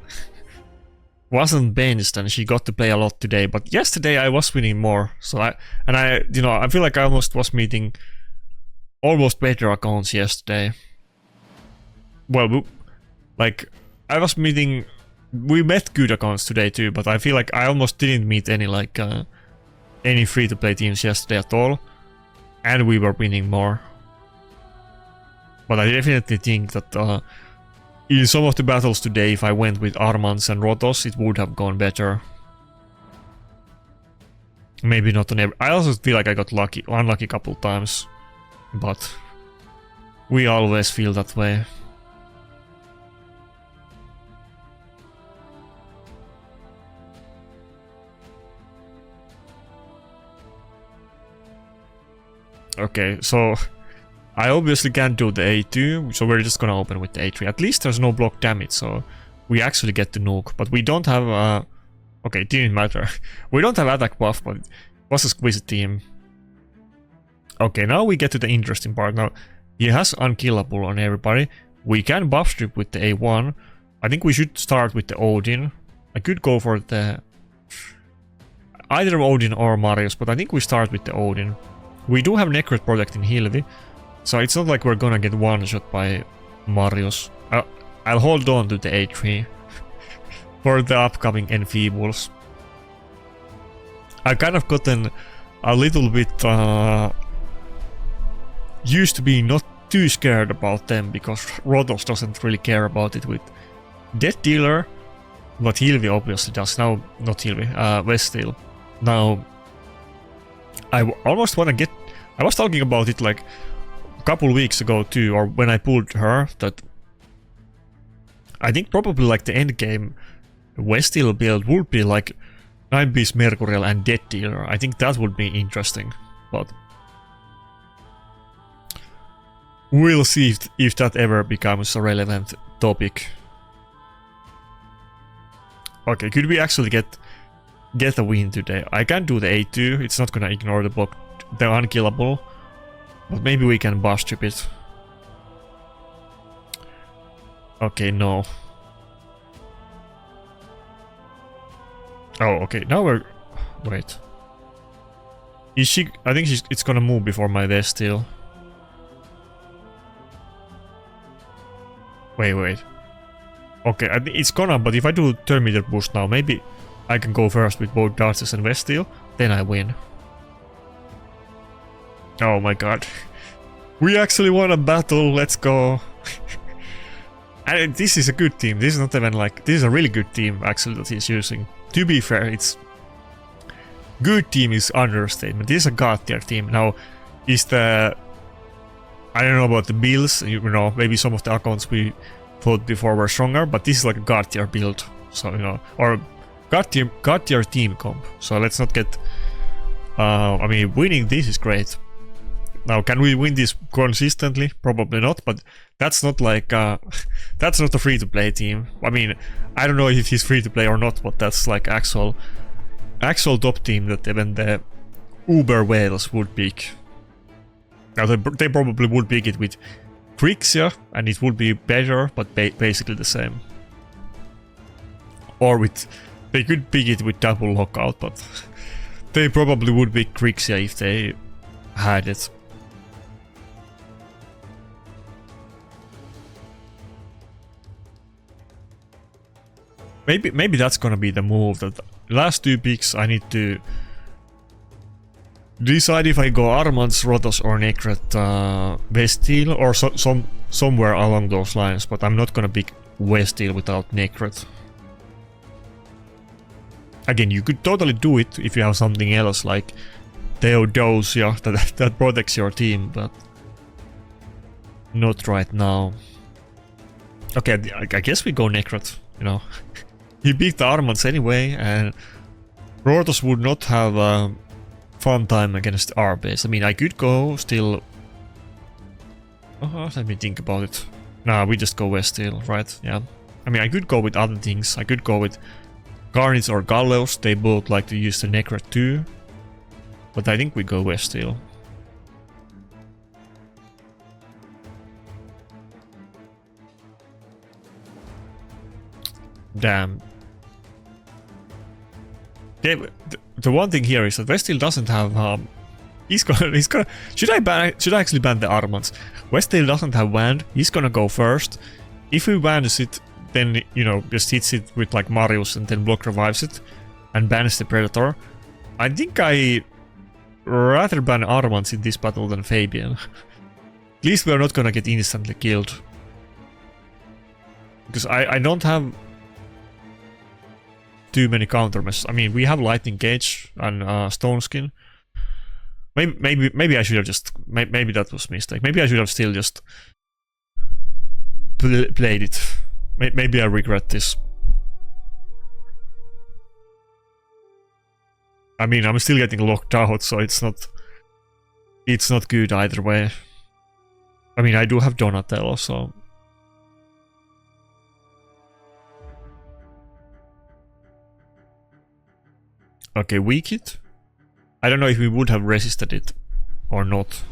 wasn't benched and she got to play a lot today, but yesterday I was winning more, so I feel like I almost was meeting almost better accounts yesterday. Well, like, I was meeting, we met good accounts today too, but I feel like I almost didn't meet any any free-to-play teams yesterday at all, and we were winning more. But I definitely think that in some of the battles today, if I went with Armans and Rotos, it would have gone better. Maybe not on every... I also feel like I got unlucky a couple times, but we always feel that way. Okay, so I obviously can't do the A2, so we're just gonna open with the A3. At least there's no block damage, so we actually get to nuke. But we don't have okay, it didn't matter. We don't have attack buff, but it was a squeeze team. Okay, now we get to the interesting part. Now, he has unkillable on everybody. We can buff strip with the A1. I think we should start with the Odin. I could go for the... either Odin or Marius, but I think we start with the Odin. We do have Nekhret protecting Hilvi, so it's not like we're gonna get one shot by Marius. I'll hold on to the A3 for the upcoming Enfeebles. I kind of gotten a little bit used to being not too scared about them because Rotos doesn't really care about it with Death Dealer, but Hilvi obviously does. Now, not Hilvi, Vestele. Now, I almost want to get... I was talking about it like a couple weeks ago too, or when I pulled her, that I think probably like the end game Vestele build would be like 9-piece Mercurial and Death Dealer. I think that would be interesting, but we'll see if that ever becomes a relevant topic. Okay, could we actually get a win today? I can do the A2, it's not gonna ignore the block, the unkillable, but maybe we can boss trip it. Okay, no. Oh, okay, now we're... Wait. Is she... I think it's gonna move before my Vestele. Wait. Okay, it's gonna, but if I do turn meter boost now, maybe I can go first with both Darces and Vestele, then I win. Oh my god. We actually won a battle, let's go. And this is a good team, this is not even like... This is a really good team actually that he's using. To be fair, it's... Good team is understatement, this is a god tier team. Now, is the... I don't know about the builds, you know, maybe some of the accounts we thought before were stronger, but this is like a god tier build, so you know, or god tier team comp. So let's not get, I mean, winning this is great. Now, can we win this consistently? Probably not, but that's not like, that's not a free-to-play team. I mean, I don't know if he's free-to-play or not, but that's like actual top team that even the Uber whales would pick. Now, they probably would pick it with Grixia, and it would be better, but basically the same. Or with... They could pick it with double lockout, but they probably would pick Grixia if they had it. Maybe that's gonna be the move, that last two picks I need to decide if I go Armands, Rotos or Nekhret, Vestele, or somewhere along those lines, but I'm not gonna pick Vestele without Nekhret. Again, you could totally do it if you have something else like Theodosia that protects your team, but not right now. Okay, I guess we go Nekhret, you know. He beat the Armands anyway, and Rotos would not have fun time against our base. I mean, I could go still... let me think about it. Nah, we just go Vestele, right? Yeah. I mean, I could go with other things. I could go with Garnets or Gallows. They both like to use the Nekhret too. But I think we go Vestele. Damn. Yeah, the one thing here is that Vestele doesn't have he's gonna should I actually ban the Armands? Vestele doesn't have Wand, he's gonna go first. If we bans it, then you know, just hits it with like Marius and then block revives it and bans the Predator. I think I rather ban Armands in this battle than Fabian. At least we're not gonna get instantly killed. Because I don't have too many countermeasures. I mean, we have Lightning Cage and Stone Skin. Maybe I should have just... Maybe that was a mistake. Maybe I should have still just played it. Maybe I regret this. I mean, I'm still getting locked out, so it's not good either way. I mean, I do have Donatello, so... Okay, weak hit. I don't know if we would have resisted it or not.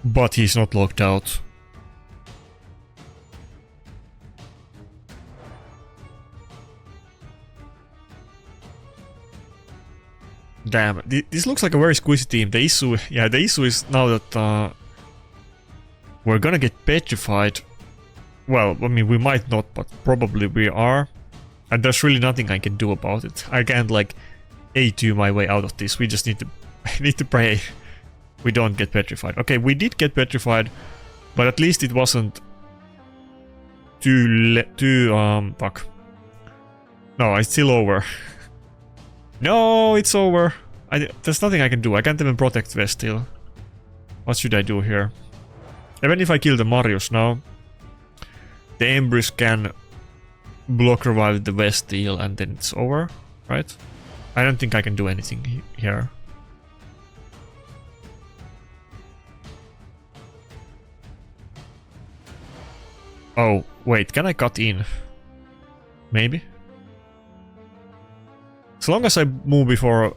But he's not locked out. Damn, this looks like a very squishy team. The issue is now that we're gonna get petrified. Well, I mean, we might not, but probably we are. And there's really nothing I can do about it. I can't like A2 my way out of this. We just need to need to pray we don't get petrified. Okay, we did get petrified, but at least it wasn't too fuck. No, it's still over. No, it's over. There's nothing I can do. I can't even protect Vestele. What should I do here? Even if I kill the Marius now, the Empress can block revive the Vestele and then it's over, right? I don't think I can do anything here. Oh, wait, can I cut in? Maybe? As long as I move before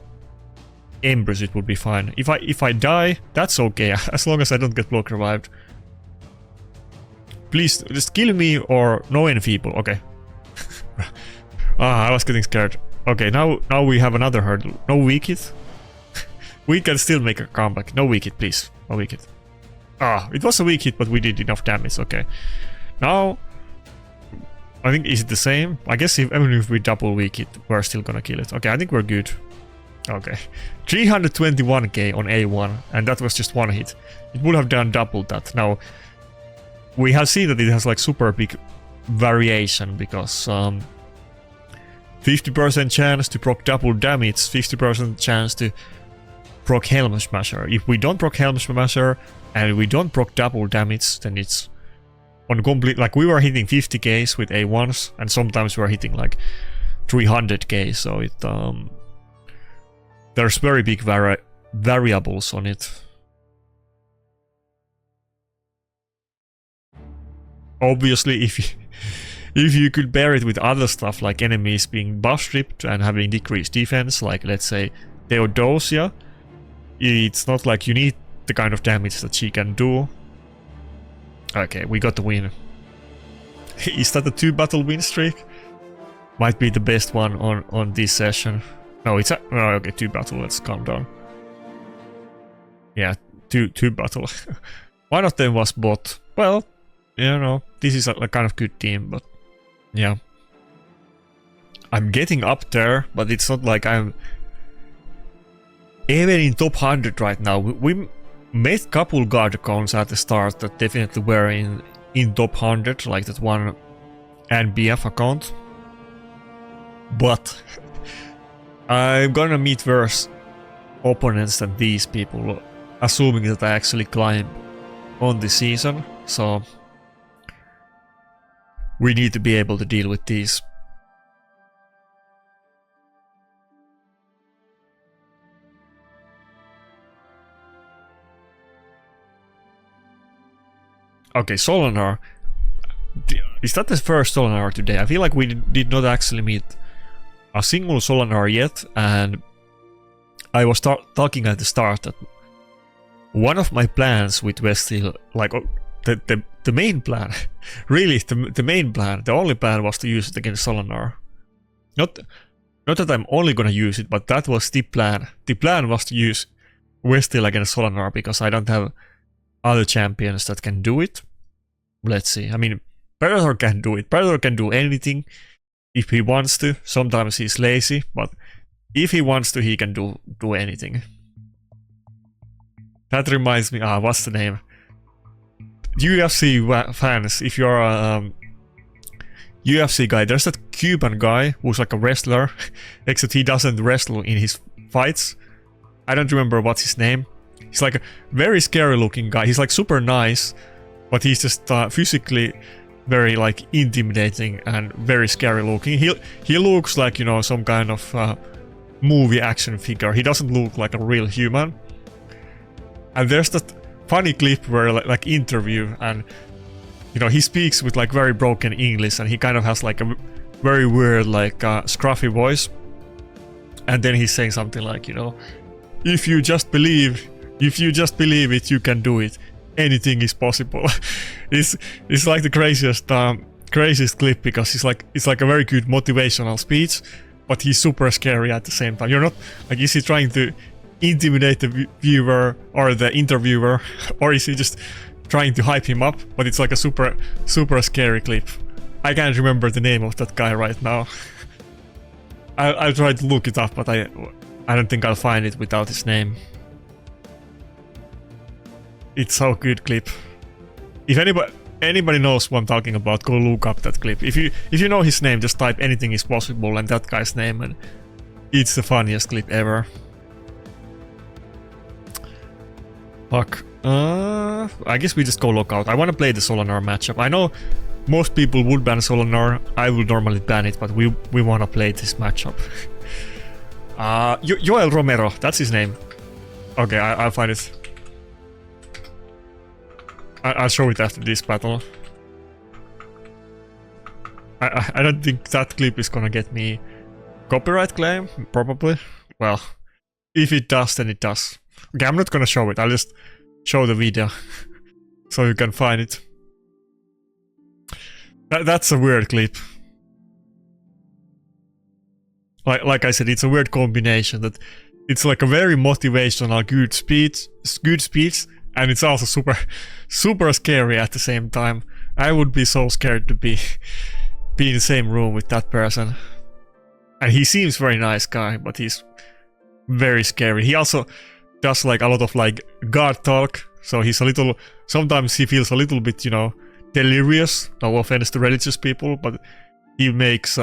Empress, it would be fine. If I die, that's okay, as long as I don't get block revived. Please, just kill me or no enfeeble. Okay. I was getting scared. Okay, now we have another hurdle. No weak hit. We can still make a comeback. No weak hit, please. No weak hit. It was a weak hit, but we did enough damage. Okay. Now, I think, is it the same? I guess even if we double weak hit, we're still gonna kill it. Okay, I think we're good. Okay. 321k on A1, and that was just one hit. It would have done double that. Now, we have seen that it has like super big variation because 50% chance to proc double damage, 50% chance to proc Helm Smasher. If we don't proc Helm Smasher and we don't proc double damage, then it's on complete, like we were hitting 50k with A1s and sometimes we were hitting like 300k, so it there's very big variables on it. Obviously, if you could pair it with other stuff like enemies being buff stripped and having decreased defense, like let's say Theodosia, it's not like you need the kind of damage that she can do. Okay, we got the win. Is that a 2-battle win streak? Might be the best one on this session. No, it's a... Oh, okay, 2-battle, let's calm down. Yeah, two battle. One of them was bot. Well, you know, this is a kind of good team, but yeah. I'm getting up there, but it's not like I'm even in top 100 right now. We made couple guard accounts at the start that definitely were in top 100, like that one NBF account. But I'm gonna meet worse opponents than these people, assuming that I actually climb on the season, so we need to be able to deal with these. Okay, Solenar. Is that the first Solenar today? I feel like we did not actually meet a single Solenar yet, and I was talking at the start that one of my plans with Vestele, like the main plan, really the main plan, the only plan was to use it against Solenar. Not that I'm only gonna use it, but that was the plan. The plan was to use Vestele against Solenar because I don't have other champions that can do it. Let's see. I mean, Predator can do it. Predator can do anything if he wants to. Sometimes he's lazy, but if he wants to, he can do anything. That reminds me, what's the name? UFC fans, if you're a UFC guy, there's that Cuban guy who's like a wrestler, except he doesn't wrestle in his fights. I don't remember what's his name. He's like a very scary looking guy. He's like super nice, but he's just physically very like intimidating and very scary looking. He looks like, you know, some kind of movie action figure. He doesn't look like a real human. And there's that funny clip where like interview, and you know, he speaks with like very broken English, and he kind of has like a very weird like scruffy voice. And then he's saying something like, you know, if you just believe it, you can do it. Anything is possible. It's like the craziest clip, because it's like a very good motivational speech, but he's super scary at the same time. You're not like, is he trying to intimidate the viewer or the interviewer, or is he just trying to hype him up? But it's like a super scary clip. I can't remember the name of that guy right now. I'll try to look it up, but I don't think I'll find it without his name. It's so good clip. If anybody knows what I'm talking about, go look up that clip. If you know his name, just type anything is possible and that guy's name, and it's the funniest clip ever. Fuck. I guess we just go lockout. I want to play the Solenar matchup. I know most people would ban Solenar. I would normally ban it, but we want to play this matchup. Joel Romero, that's his name. Okay, I'll find it. I'll show it after this battle. I don't think that clip is gonna get me copyright claim, probably. Well, if it does, then it does. Okay, I'm not gonna show it, I'll just show the video so you can find it. That's a weird clip. Like I said, it's a weird combination that it's like a very motivational, good speech, and it's also super scary at the same time. I would be so scared to be in the same room with that person. And he seems very nice guy, but he's very scary. He also does like a lot of like God talk, so he's a little, sometimes he feels a little bit, you know, delirious. No offense to religious people, but he makes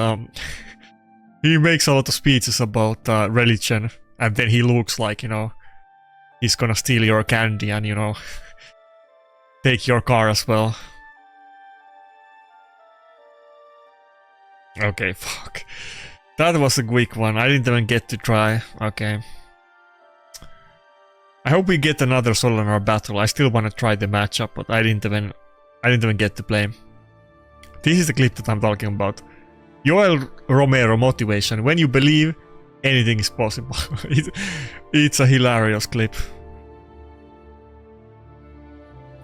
he makes a lot of speeches about religion, and then he looks like, you know, he's gonna steal your candy and, you know, take your car as well. Okay, fuck. That was a quick one. I didn't even get to try. Okay. I hope we get another Solenar battle. I still want to try the matchup, but I didn't even get to play. This is the clip that I'm talking about. Joel Romero motivation. When you believe, anything is possible. It's a hilarious clip.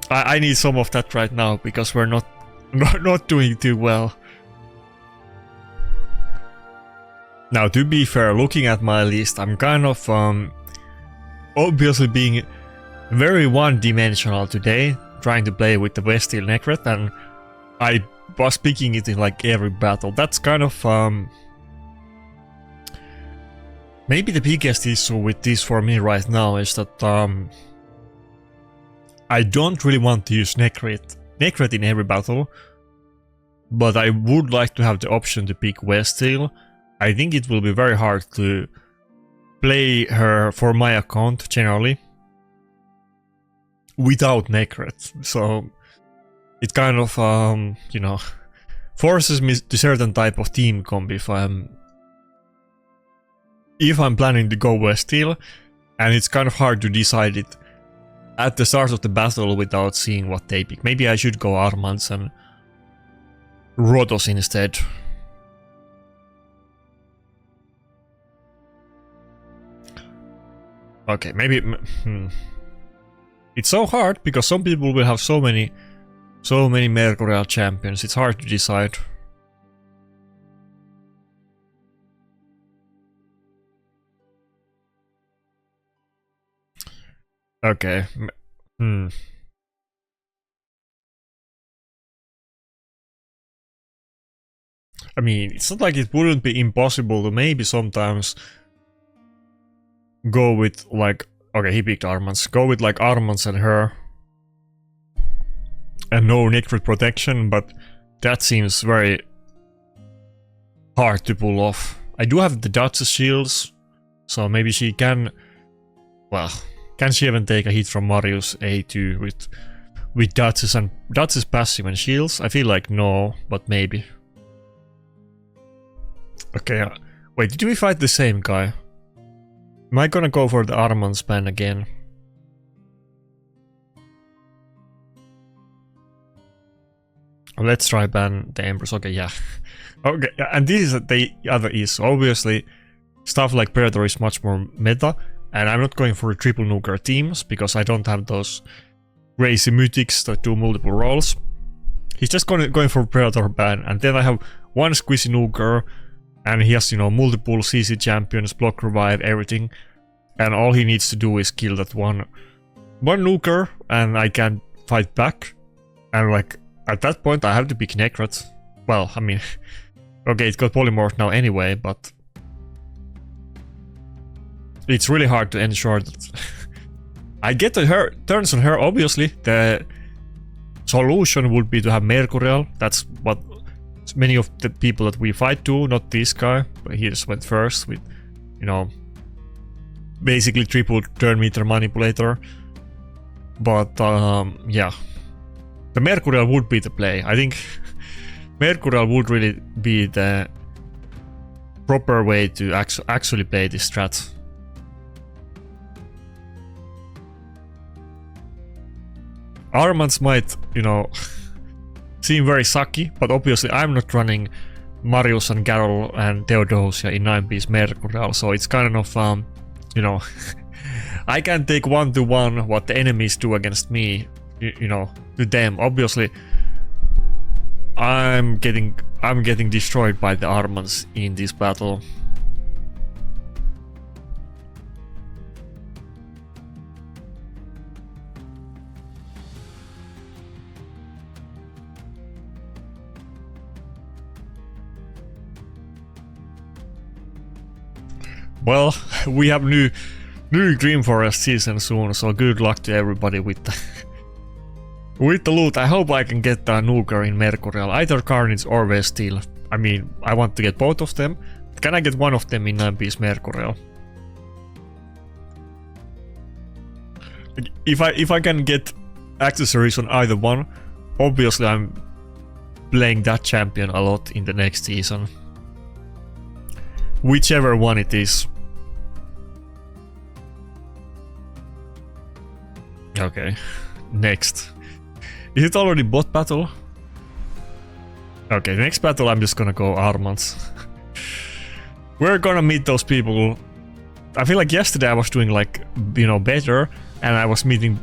I need some of that right now because we're not doing too well. Now, to be fair, looking at my list, I'm kind of obviously being very one-dimensional today, trying to play with the Vestele Nekhret, and I was picking it in like every battle. That's kind of maybe the biggest issue with this for me right now is that I don't really want to use Nekhret in every battle, but I would like to have the option to pick Vestele. I think it will be very hard to play her for my account generally without Nekhret, so it kind of you know, forces me to certain type of team comp if I'm planning to go Vestele, and it's kind of hard to decide it at the start of the battle without seeing what they pick. Maybe I should go Armands and Rotos instead. Okay, maybe it's so hard because some people will have so many Mercurial champions. It's hard to decide. Okay. I mean, it's not like it wouldn't be impossible to maybe sometimes go with like, okay, he picked Armands. Go with like Armands and her. And no Nekhret protection, but that seems very hard to pull off. I do have the Duchess shields, so maybe she can, well, can she even take a hit from Marius A2 with Duchess and Duchess passive and shields? I feel like no, but maybe. Okay, wait, did we fight the same guy? Am I gonna go for the Armands ban again? Let's try ban the Empress. Okay, yeah. Okay, and this is the other issue. Obviously, stuff like Predator is much more meta, and I'm not going for triple nuker teams because I don't have those crazy mythics that do multiple roles. He's just going for Predator ban, and then I have one squishy nuker, and he has, you know, multiple CC champions, block revive, everything, and all he needs to do is kill that one nuker, and I can fight back, and like at that point I have to pick Nekhret. Well, I mean, okay, it got polymorphed now anyway, but it's really hard to ensure that I get her turns on her. Obviously, the solution would be to have Mercurial. That's what many of the people that we fight do, not this guy, but he just went first with, you know, basically triple turn meter manipulator. But yeah, the Mercurial would be the play. I think Mercurial would really be the proper way to actually play this strat. Armans might, you know, seem very sucky, but obviously I'm not running Marius and Carol and Theodosia in 9-piece Mercurial, so it's kind of, you know, I can take 1-to-1 what the enemies do against me, you know, to them. Obviously, I'm getting destroyed by the Armans in this battle. Well, we have new Dream Forest season soon, so good luck to everybody with the with the loot. I hope I can get a Nuker in Mercurial, either Carnage or Vestele. I mean, I want to get both of them. Can I get one of them in 9-piece Mercurial? If I can get accessories on either one, obviously I'm playing that champion a lot in the next season. Whichever one it is. Okay, next. Is it already bot battle? Okay, next battle I'm just gonna go Armans. We're gonna meet those people. I feel like yesterday I was doing like, you know, better, and I was meeting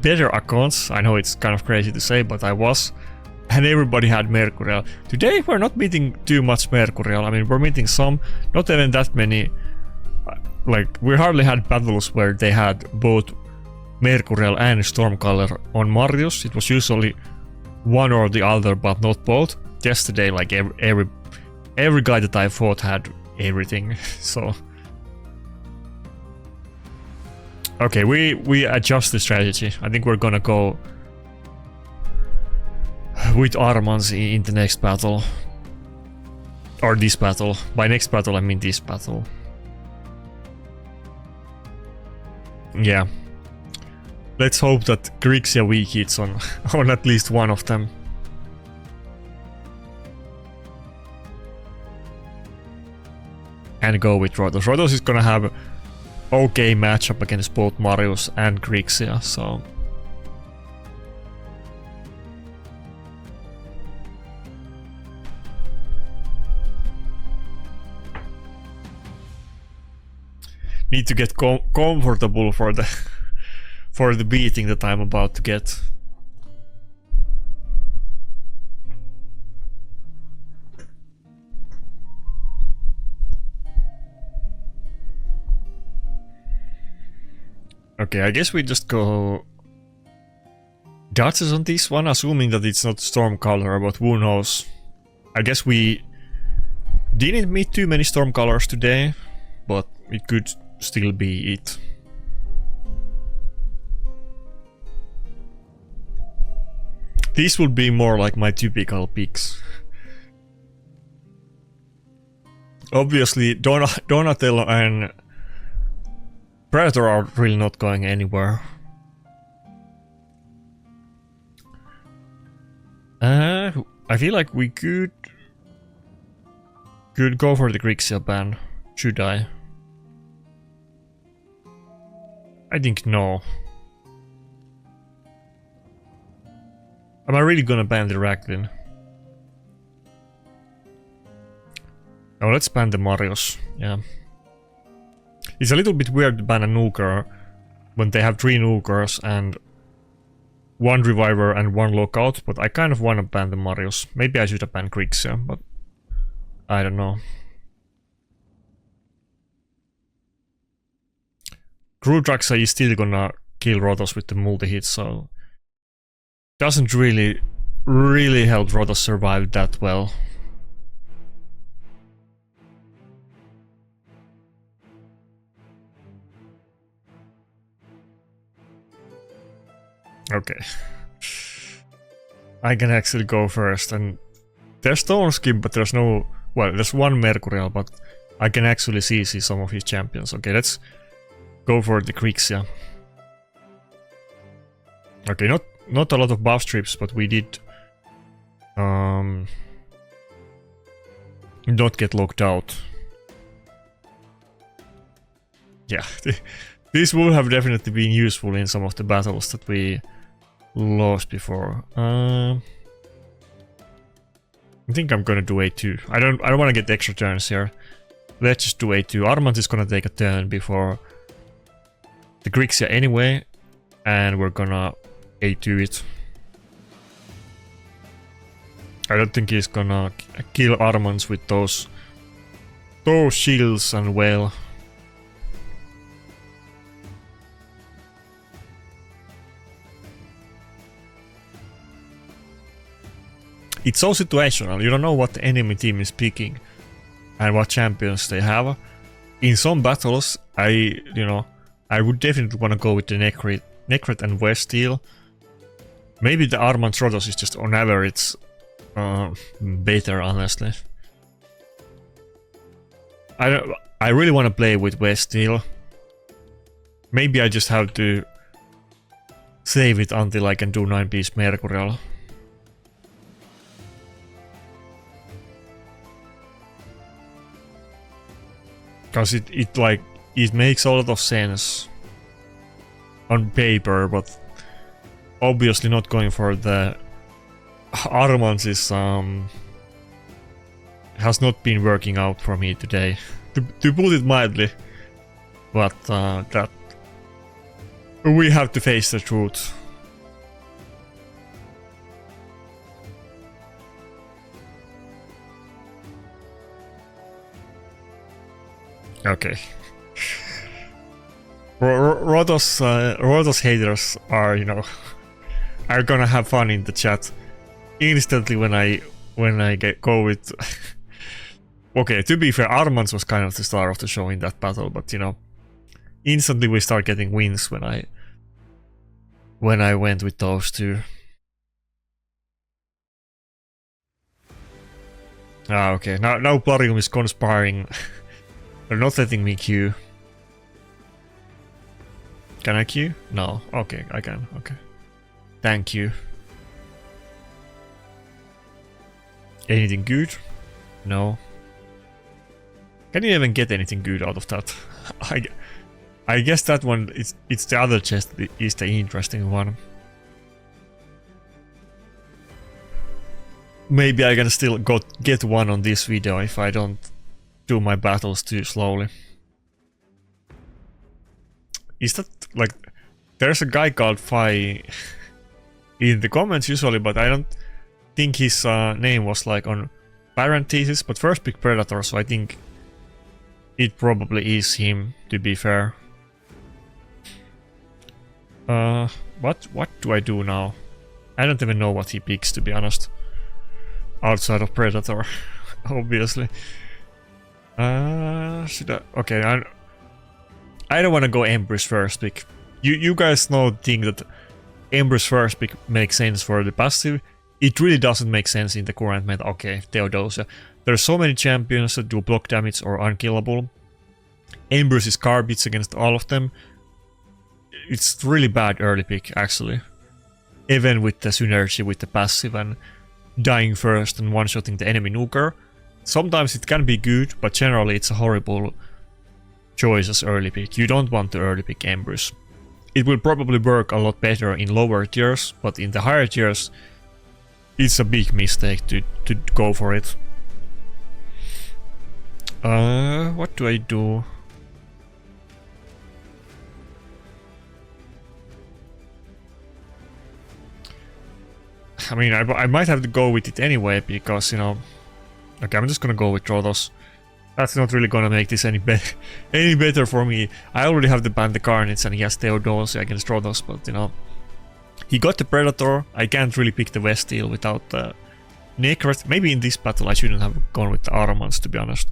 better accounts. I know it's kind of crazy to say, but I was. And everybody had Mercurial. Today we're not meeting too much Mercurial. I mean, we're meeting some, not even that many. Like, we hardly had battles where they had both Mercurial and Stormcaller on Marius. It was usually one or the other, but not both. Yesterday, like every guy that I fought had everything. So okay, we adjust the strategy. I think we're gonna go with Armans in the next battle. Or this battle. By next battle I mean this battle. Yeah. Let's hope that Grixia weak hits on at least one of them. And go with Rotos. Rotos is gonna have okay matchup against both Marius and Grixia, so need to get comfortable for the beating that I'm about to get. Okay, I guess we just go Duchess on this one, assuming that it's not Stormcaller, but who knows. I guess we didn't meet too many Stormcallers today, but it could still be it. These would be more like my typical picks. Obviously, Donatello and Predator are really not going anywhere. I feel like we could go for the Grixia ban. Should I? I think no. Am I really gonna ban the Ragdin? Oh, let's ban the Marius. Yeah. It's a little bit weird to ban a nuker when they have 3 nukers and 1 reviver and 1 lockout, but I kind of want to ban the Marius. Maybe I should have banned Grixia, but I don't know. Grudraxa is still gonna kill Rotos with the multi-hit, so doesn't really help Rotos survive that well. . Okay. I can actually go first, and there's Stone Skin, but there's no... Well, there's one Mercurial, but I can actually see some of his champions. Okay, let's go for the Grixia. Okay, not a lot of buff strips, but we did not get locked out. Yeah, this would have definitely been useful in some of the battles that we lost before. I think I'm gonna do A2. I don't want to get extra turns here. Let's just do A2. Armand is gonna take a turn before the Grixia anyway, and we're gonna A2 it. I don't think he's gonna kill Armands with those shields and well. It's so situational. You don't know what the enemy team is picking and what champions they have. In some battles, I would definitely want to go with the Nekhret and Vestele. Maybe the Armand Rodos is just on average better, honestly. I really want to play with Vestele. Maybe I just have to save it until I can do 9-piece Mercurial. Because it makes a lot of sense on paper, but obviously not going for the Armands is has not been working out for me today, to put it mildly. But that we have to face the truth. Okay. Rodos haters are, are gonna have fun in the chat instantly when I go with. Okay, to be fair, Armands was kind of the star of the show in that battle, but instantly we start getting wins when I went with those two. Ah, okay. Now Plarium is conspiring. They're not letting me queue. Can I queue? No. Okay, I can. Okay. Thank you. Anything good? No. Can you even get anything good out of that? I guess that one it's the other chest that is the interesting one. Maybe I can still get one on this video if I don't do my battles too slowly. Is that like there's a guy called Fi in the comments usually, but I don't think his name was like on parentheses, but first pick Predator, so I think it probably is him, to be fair. What do I do now? I don't even know what he picks, to be honest. Outside of Predator, obviously. Should I? Okay, I don't want to go Empress first pick. You guys think that Empress first pick makes sense for the passive. It really doesn't make sense in the current meta. Okay, Theodosia. There's so many champions that do block damage or unkillable. Empress is garbage against all of them. It's really bad early pick, actually. Even with the synergy with the passive and dying first and one-shotting the enemy nuker. Sometimes it can be good, but generally it's a horrible choice as early pick. You don't want to early pick Empress. It will probably work a lot better in lower tiers, but in the higher tiers it's a big mistake to go for it. What do I do? I mean, I might have to go with it anyway, because, okay, I'm just gonna go with Rodos. That's not really gonna make this any better for me. I already have the Band the Carnage and he has Theodosia against Rodos, but, he got the Predator. I can't really pick the Vestele without the Nekhret. Maybe in this battle I shouldn't have gone with the Armands, to be honest.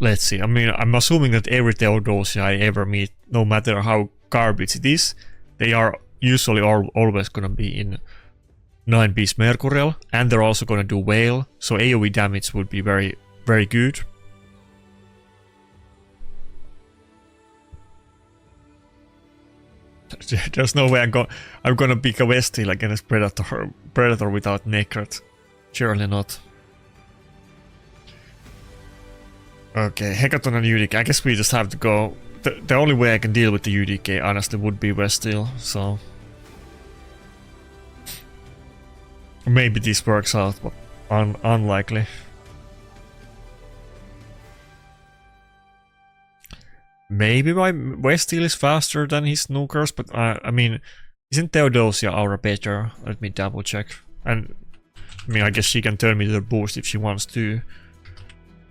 Let's see. I mean, I'm assuming that every Theodosia I ever meet, no matter how garbage it is, they are usually always gonna be in 9-piece Mercurial, and they're also gonna do Whale, so AoE damage would be very, very good. There's no way I'm gonna pick a Vestele against Predator without Nekhret. Surely not. Okay, Hecaton and UDK. I guess we just have to go. The only way I can deal with the UDK, honestly, would be Vestele, so... Maybe this works out, but unlikely. Maybe my Vestele is faster than his Nukers, but I mean, isn't Theodosia aura better? Let me double check. And I mean, I guess she can turn me to the boost if she wants to.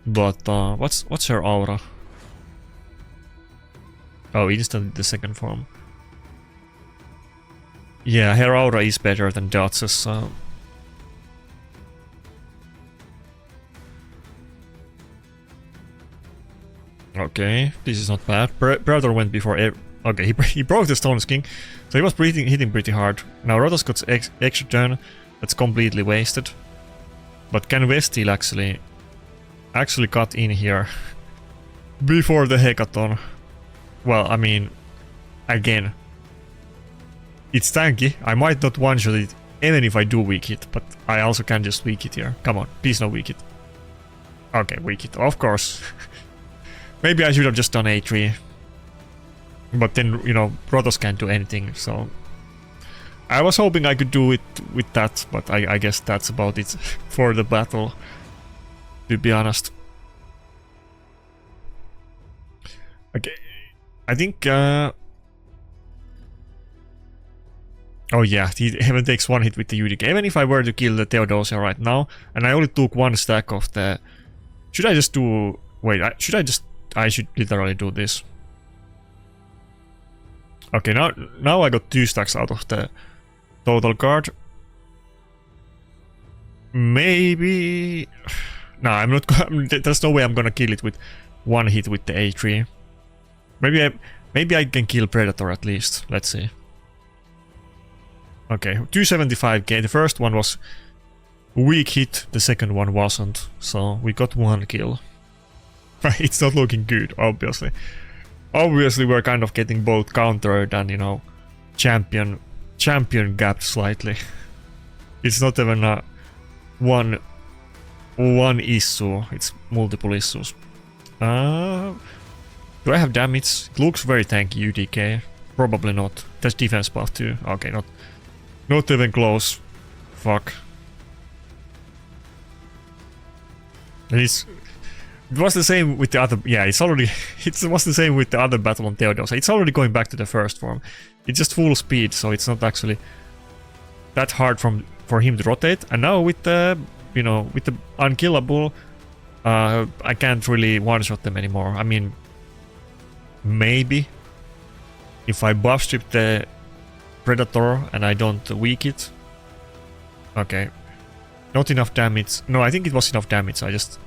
But what's her aura? Oh, instantly the second form. Yeah, her aura is better than Dats's, so... Okay, this is not bad. Predator went before... Okay, he broke the Stone King, so he was hitting pretty hard. Now Rotos got extra turn, that's completely wasted. But can Vestele actually cut in here before the Hecaton? Well, I mean, again, it's tanky. I might not one-shot it even if I do weak hit, but I also can just weak hit here. Come on, please no weak hit. Okay, weak hit, of course. Maybe I should have just done A3. But then, you know, Rotos can't do anything, so... I was hoping I could do it with that, but I guess that's about it for the battle, to be honest. Okay, I think... Oh yeah, he even takes one hit with the UDK. Even if I were to kill the Theodosia right now, and I only took one stack of the... Should I just do... Wait, should I just... I should literally do this. Okay, now I got 2 stacks out of the total card. Maybe... No, I'm not... There's no way I'm gonna kill it with one hit with the A3. Maybe I can kill Predator at least. Let's see. Okay, 275k. The first one was weak hit, the second one wasn't. So we got 1 kill. It's not looking good, obviously. Obviously we're kind of getting both countered and, you know, champion gapped slightly. It's not even a one issue, it's multiple issues. Do I have damage? It looks very tanky, UDK. Probably not. There's defense buff too. Okay, not even close. Fuck. It was the same with the other... Yeah, it was the same with the other battle on Theodosia. It's already going back to the first form. It's just full speed, so it's not actually that hard for him to rotate. And now with the, you know, with the unkillable, I can't really one-shot them anymore. I mean, maybe if I buff strip the Predator and I don't weak it. Okay. Not enough damage. No, I think it was enough damage. I just...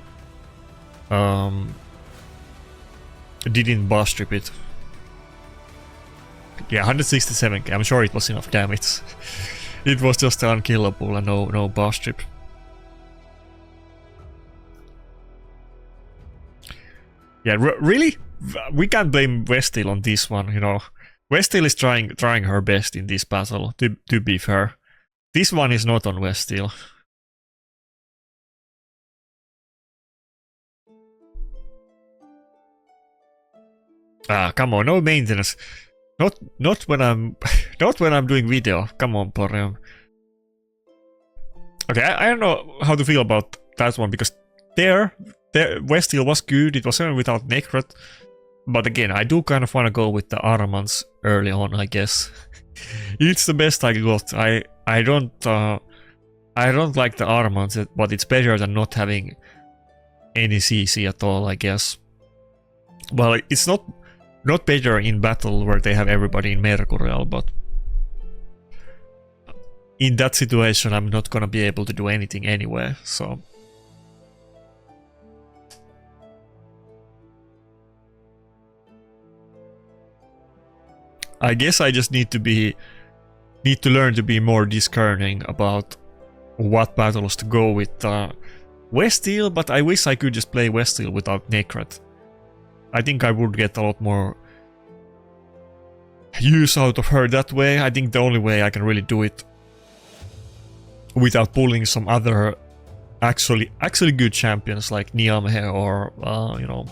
didn't buff strip it. Yeah, 167k. I'm sure it was enough damage. It was just unkillable and no buff strip. Yeah, really? We can't blame Vestele on this one, you know. Vestele is trying her best in this battle, to be fair. This one is not on Vestele. Ah, come on, no maintenance. Not when I'm doing video. Come on, Porium. Okay, I don't know how to feel about that one because there Vestele was good. It was even without Nekhret. But again, I do kind of want to go with the Armans early on, I guess. It's the best I got. I don't like the Armans, but it's better than not having any CC at all, I guess. Well, it's not better in battle where they have everybody in Mercurial, but in that situation I'm not gonna be able to do anything anyway, so... I guess I just need to be need to learn to be more discerning about what battles to go with Vestele, but I wish I could just play Vestele without Nekhret. I think I would get a lot more use out of her that way. I think the only way I can really do it without pulling some other actually good champions like Niamhe or you know,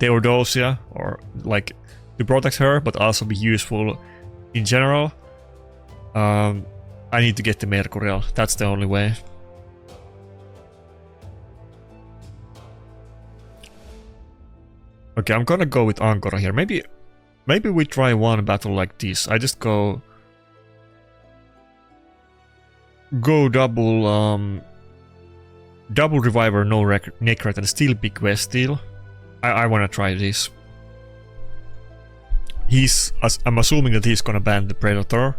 Theodosia, or like to protect her but also be useful in general. I need to get the Mercurial. That's the only way. Okay, I'm gonna go with Ankara here. Maybe we try one battle like this. I just go double double reviver, no Nekhret, and still big Vestele. I wanna try this. I'm assuming that he's gonna ban the Predator.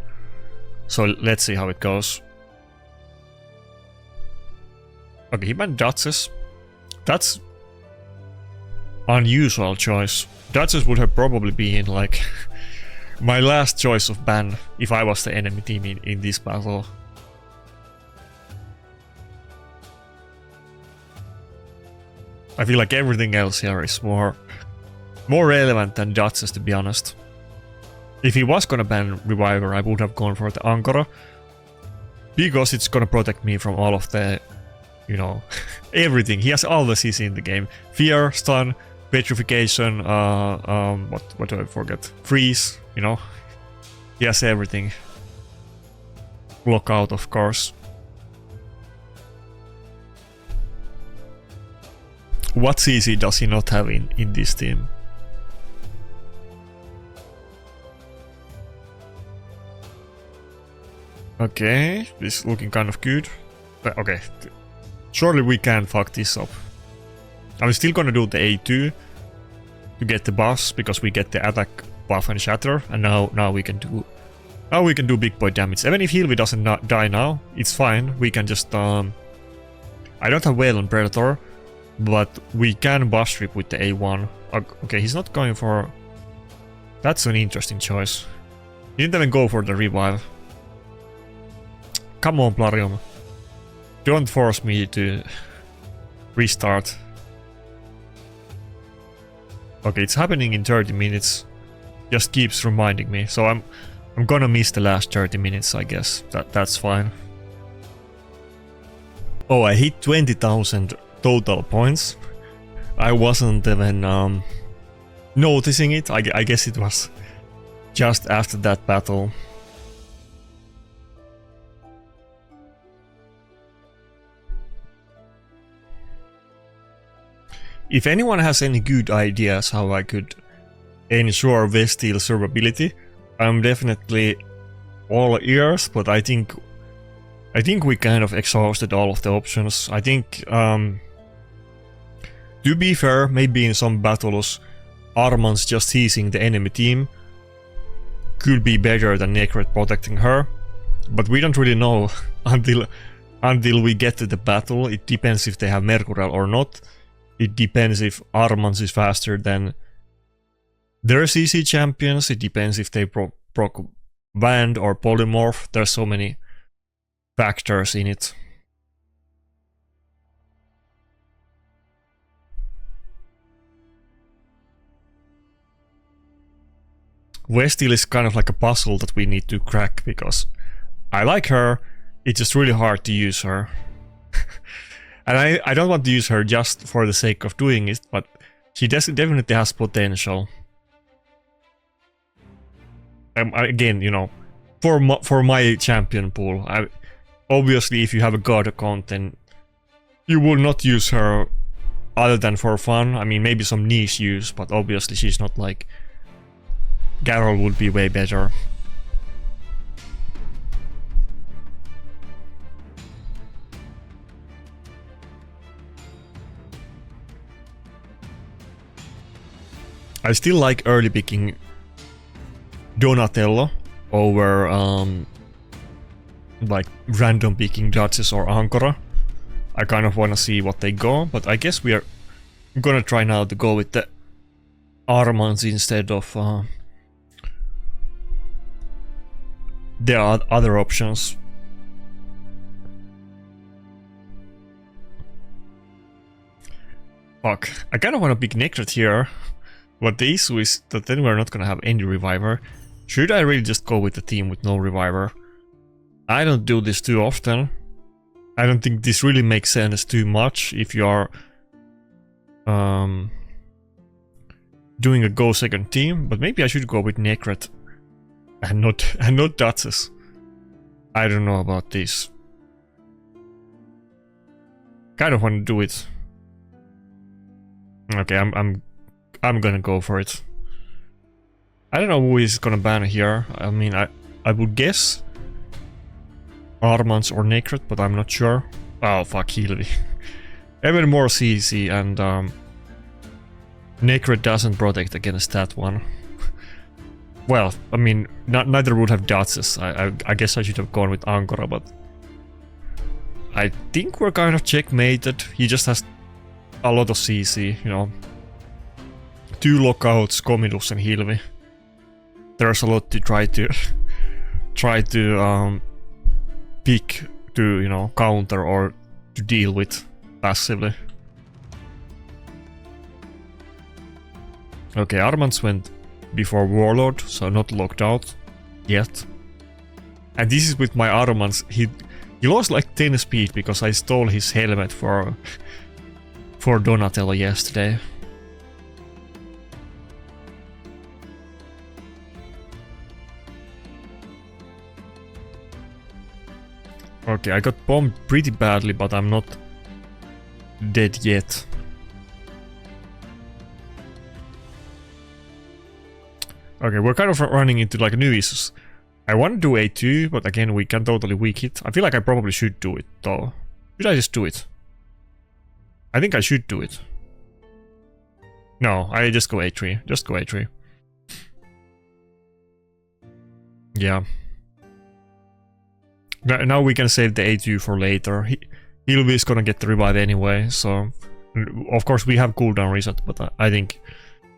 So let's see how it goes. Okay, he banned Duchess. That's unusual choice. Duchess would have probably been like my last choice of ban if I was the enemy team in this battle. I feel like everything else here is more relevant than Duchess, to be honest. If he was gonna ban Reviver, I would have gone for the Ankara, because it's gonna protect me from all of the, you know, everything. He has all the CC in the game. Fear, Stun, Petrification, what do I forget? Freeze, you know. He has everything. Lockout, of course. What CC does he not have in this team? Okay, this is looking kind of good. Okay, surely we can fuck this up. I'm still gonna do the A2 to get the buffs, because we get the attack buff and shatter, and now we can do big boy damage. Even if Hilvi doesn't die now, it's fine. We can just I don't have Whale on Predator, but we can buff strip with the A1. Okay, he's not going for. That's an interesting choice. He didn't even go for the revive. Come on, Plarium. Don't force me to restart. Okay, it's happening in 30 minutes. Just keeps reminding me. So I'm gonna miss the last 30 minutes, I guess. That's fine. Oh, I hit 20,000 total points. I wasn't even noticing it. I guess it was just after that battle. If anyone has any good ideas how I could ensure Vestele survivability, I'm definitely all ears, but I think we kind of exhausted all of the options. I think, to be fair, maybe in some battles, Arman's just seizing the enemy team could be better than Nekhret protecting her, but we don't really know until we get to the battle. It depends if they have Mercurial or not. It depends if Armans is faster than their CC champions. It depends if they proc Band or Polymorph. There's so many factors in it. Vestele is kind of like a puzzle that we need to crack, because I like her, it's just really hard to use her. And I don't want to use her just for the sake of doing it, but she definitely has potential. Again, you know, for my champion pool, obviously if you have a god account, then you will not use her other than for fun. I mean, maybe some niche use, but obviously she's not like... Garrel would be way better. I still like early picking Donatello over like random picking Duchess or Ankara. I kind of want to see what they go, but I guess we are gonna try now to go with the Armans instead of there are other options. Fuck, I kinda wanna pick Nekhret here, but the issue is that then we're not gonna have any reviver. Should I really just go with the team with no reviver? I don't do this too often. I don't think this really makes sense too much if you are doing a go second team, but maybe I should go with Nekhret and not Duchess. I don't know about this. Kind of want to do it. Okay, I'm gonna go for it. I don't know who is gonna ban here. I mean, I would guess Armans or Nekhret, but I'm not sure. Oh fuck, Hilvi. Even more CC, and Nekhret doesn't protect against that one. Well, I mean, neither would have Duchess. I guess I should have gone with Ankara, but I think we're kind of checkmated. He just has a lot of CC, you know. 2 lockouts, Comidus and Hilvi. There's a lot to try to pick to, you know, counter or to deal with passively. Okay, Armans went before Warlord, so not locked out yet. And this is with my Armans. He lost like 10 speed because I stole his helmet for Donatello yesterday. Okay, I got bombed pretty badly, but I'm not dead yet. Okay, we're kind of running into like new issues. I want to do A2, but again, we can totally weak it. I feel like I probably should do it, though. Should I just do it? I think I should do it. No, I just go A3. Just go A3. Yeah. Now we can save the A2 for later. Hilvi is gonna get the revive anyway, so... Of course we have cooldown reset, but I think...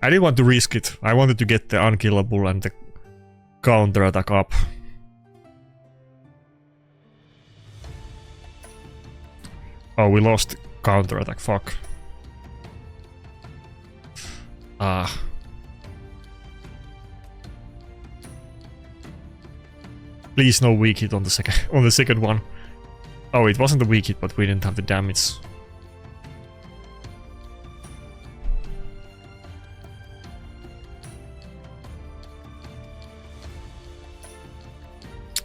I didn't want to risk it. I wanted to get the unkillable and the counter attack up. Oh, we lost counter attack, fuck. Ah. Please no weak hit on the second one. Oh, it wasn't a weak hit, but we didn't have the damage.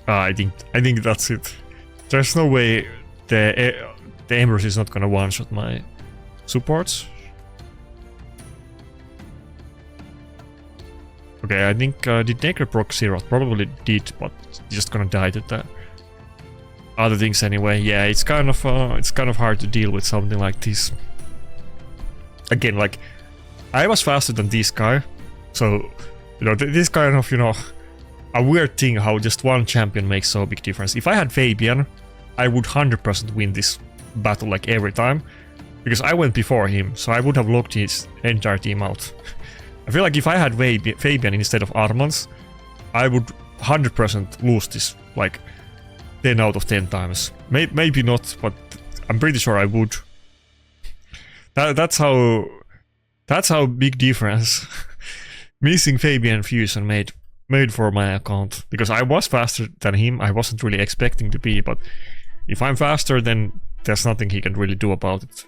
I think that's it. There's no way the Empress is not gonna one-shot my supports. Okay, I think did Nekhret proc 0? Probably did, but just gonna die to the other things anyway. Yeah, it's kind of hard to deal with something like this. Again, like I was faster than this guy, so you know this kind of, you know, a weird thing how just one champion makes so big difference. If I had Fabian, I would 100% win this battle like every time, because I went before him, so I would have locked his entire team out. I feel like if I had Fabian instead of Armans, I would 100% lose this like 10 out of 10 times. Maybe not, but I'm pretty sure I would. That's how big difference missing Fabian fusion made for my account, because I was faster than him. I wasn't really expecting to be, but if I'm faster, then there's nothing he can really do about it.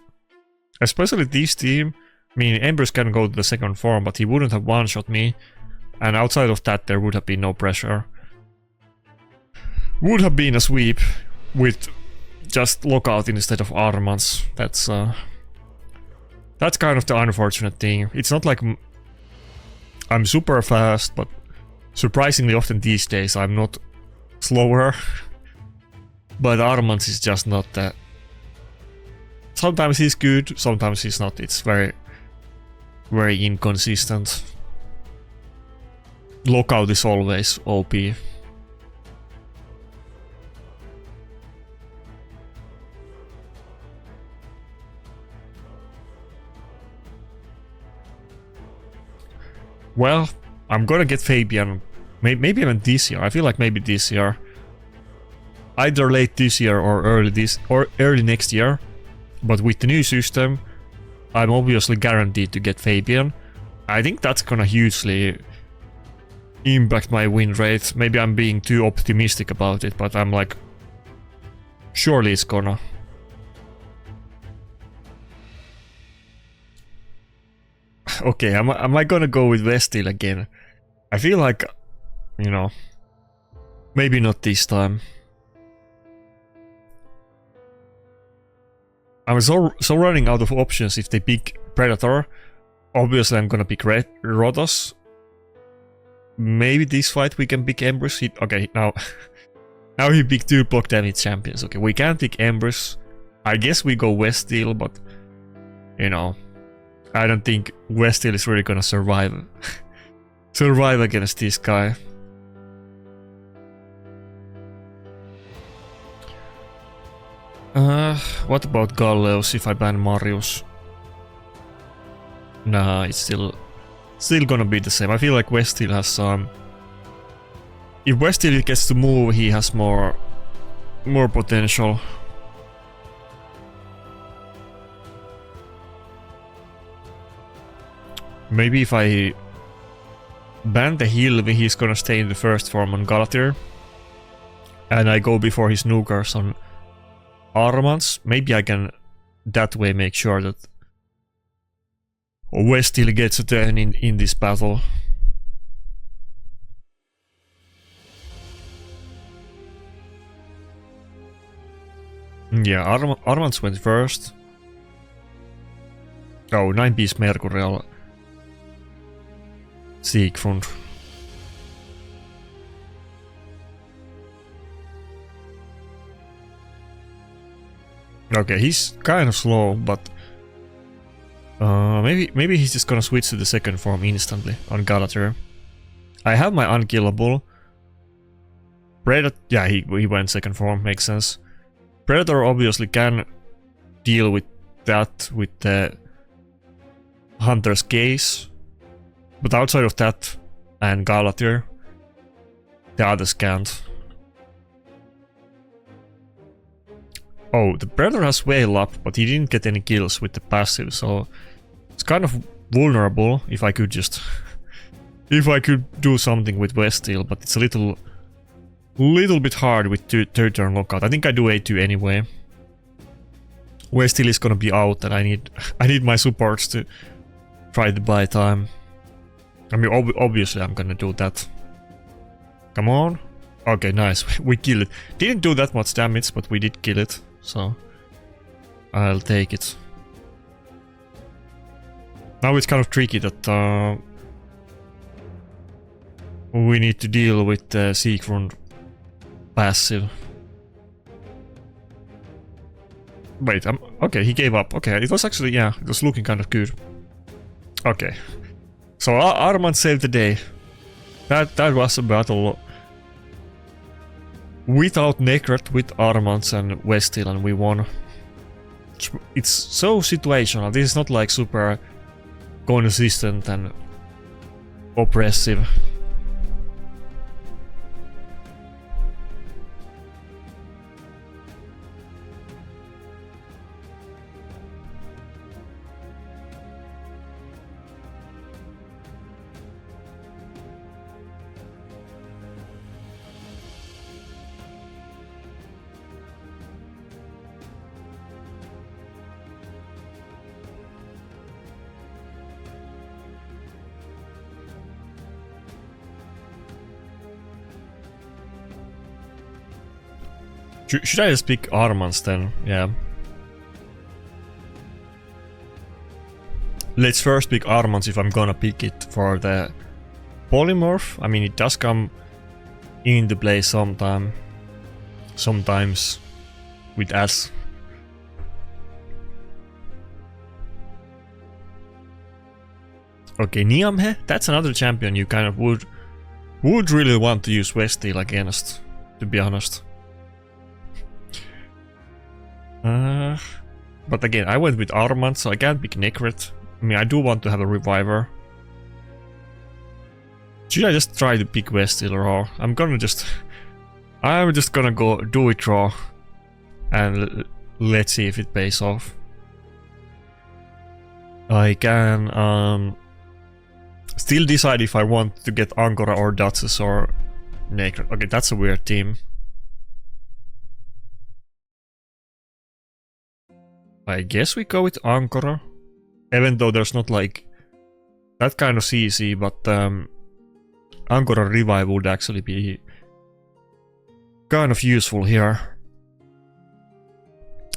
Especially this team. I mean, Empress can go to the second form, but he wouldn't have one-shot me, and outside of that there would have been no pressure. Would have been a sweep with just lockout instead of Armans. That's kind of the unfortunate thing. It's not like I'm super fast, but surprisingly often these days I'm not slower. But Armans is just not that. Sometimes he's good, sometimes he's not. It's very inconsistent. Lockout is always OP. Well, I'm gonna get Fabian. Maybe even this year. I feel like maybe this year. either late this year or early next year. But with the new system, I'm obviously guaranteed to get Fabian. I think that's gonna hugely impact my win rate. Maybe I'm being too optimistic about it, but I'm like, surely it's gonna. Okay, am I gonna go with Vestele again? I feel like, you know, maybe not this time. I'm so running out of options if they pick Predator. Obviously I'm gonna pick Rotos. Maybe this fight we can pick Empress. Okay, now now he picked 2 block damage champions. Okay, we can't pick Empress. I guess we go Vestele, but you know, I don't think Vestele is really gonna survive against this guy. What about Galleos if I ban Marius? Nah, it's still gonna be the same. I feel like Vestele has some. If Vestele gets to move, he has more potential. Maybe if I ban the heal, he's gonna stay in the first form on Galatir. And I go before his Nukers on Armans. Maybe I can that way make sure that Vestele gets a turn in this battle. Yeah, Armans went first. Oh, 9-piece Mercurial. Siegfried. Okay, he's kind of slow, but maybe he's just gonna switch to the second form instantly on Galatir. I have my unkillable. Predator, yeah, he went second form, makes sense. Predator obviously can deal with that with the Hunter's Gaze, but outside of that and Galatir, the others can't. Oh, the Predator has Whale up, but he didn't get any kills with the passive, so it's kind of vulnerable if I could just if I could do something with Vestele, but it's a little bit hard with third turn lockout. I think I do A2 anyway. Vestele is gonna be out, and I need my supports to try to buy time. I mean, obviously I'm gonna do that. Come on. Okay, nice. We killed it. Didn't do that much damage, but we did kill it. So I'll take it. Now it's kind of tricky that we need to deal with the Siegfried passive. Wait, okay, he gave up. Okay, it was actually, yeah, it was looking kind of good. Okay, so Armand saved the day. That was a battle without Nekhret, with Armand and Vestele, and we won. It's so situational. This is not like super consistent and oppressive. Should I just pick Armans then? Yeah. Let's first pick Armans if I'm gonna pick it for the polymorph. I mean, it does come into play sometimes with S. Okay, Niamhe, that's another champion you kind of would really want to use Vestele against, to be honest. But again, I went with Armand, so I can't pick Nekhret. I mean, I do want to have a reviver. Should I just try to pick Vestele, or I'm I'm just gonna go do it raw. And let's see if it pays off. I can still decide if I want to get Angora or Duchess or Nekhret. Okay, that's a weird team. I guess we go with Angora. Even though there's not like that kind of CC, but Angora Revive would actually be kind of useful here.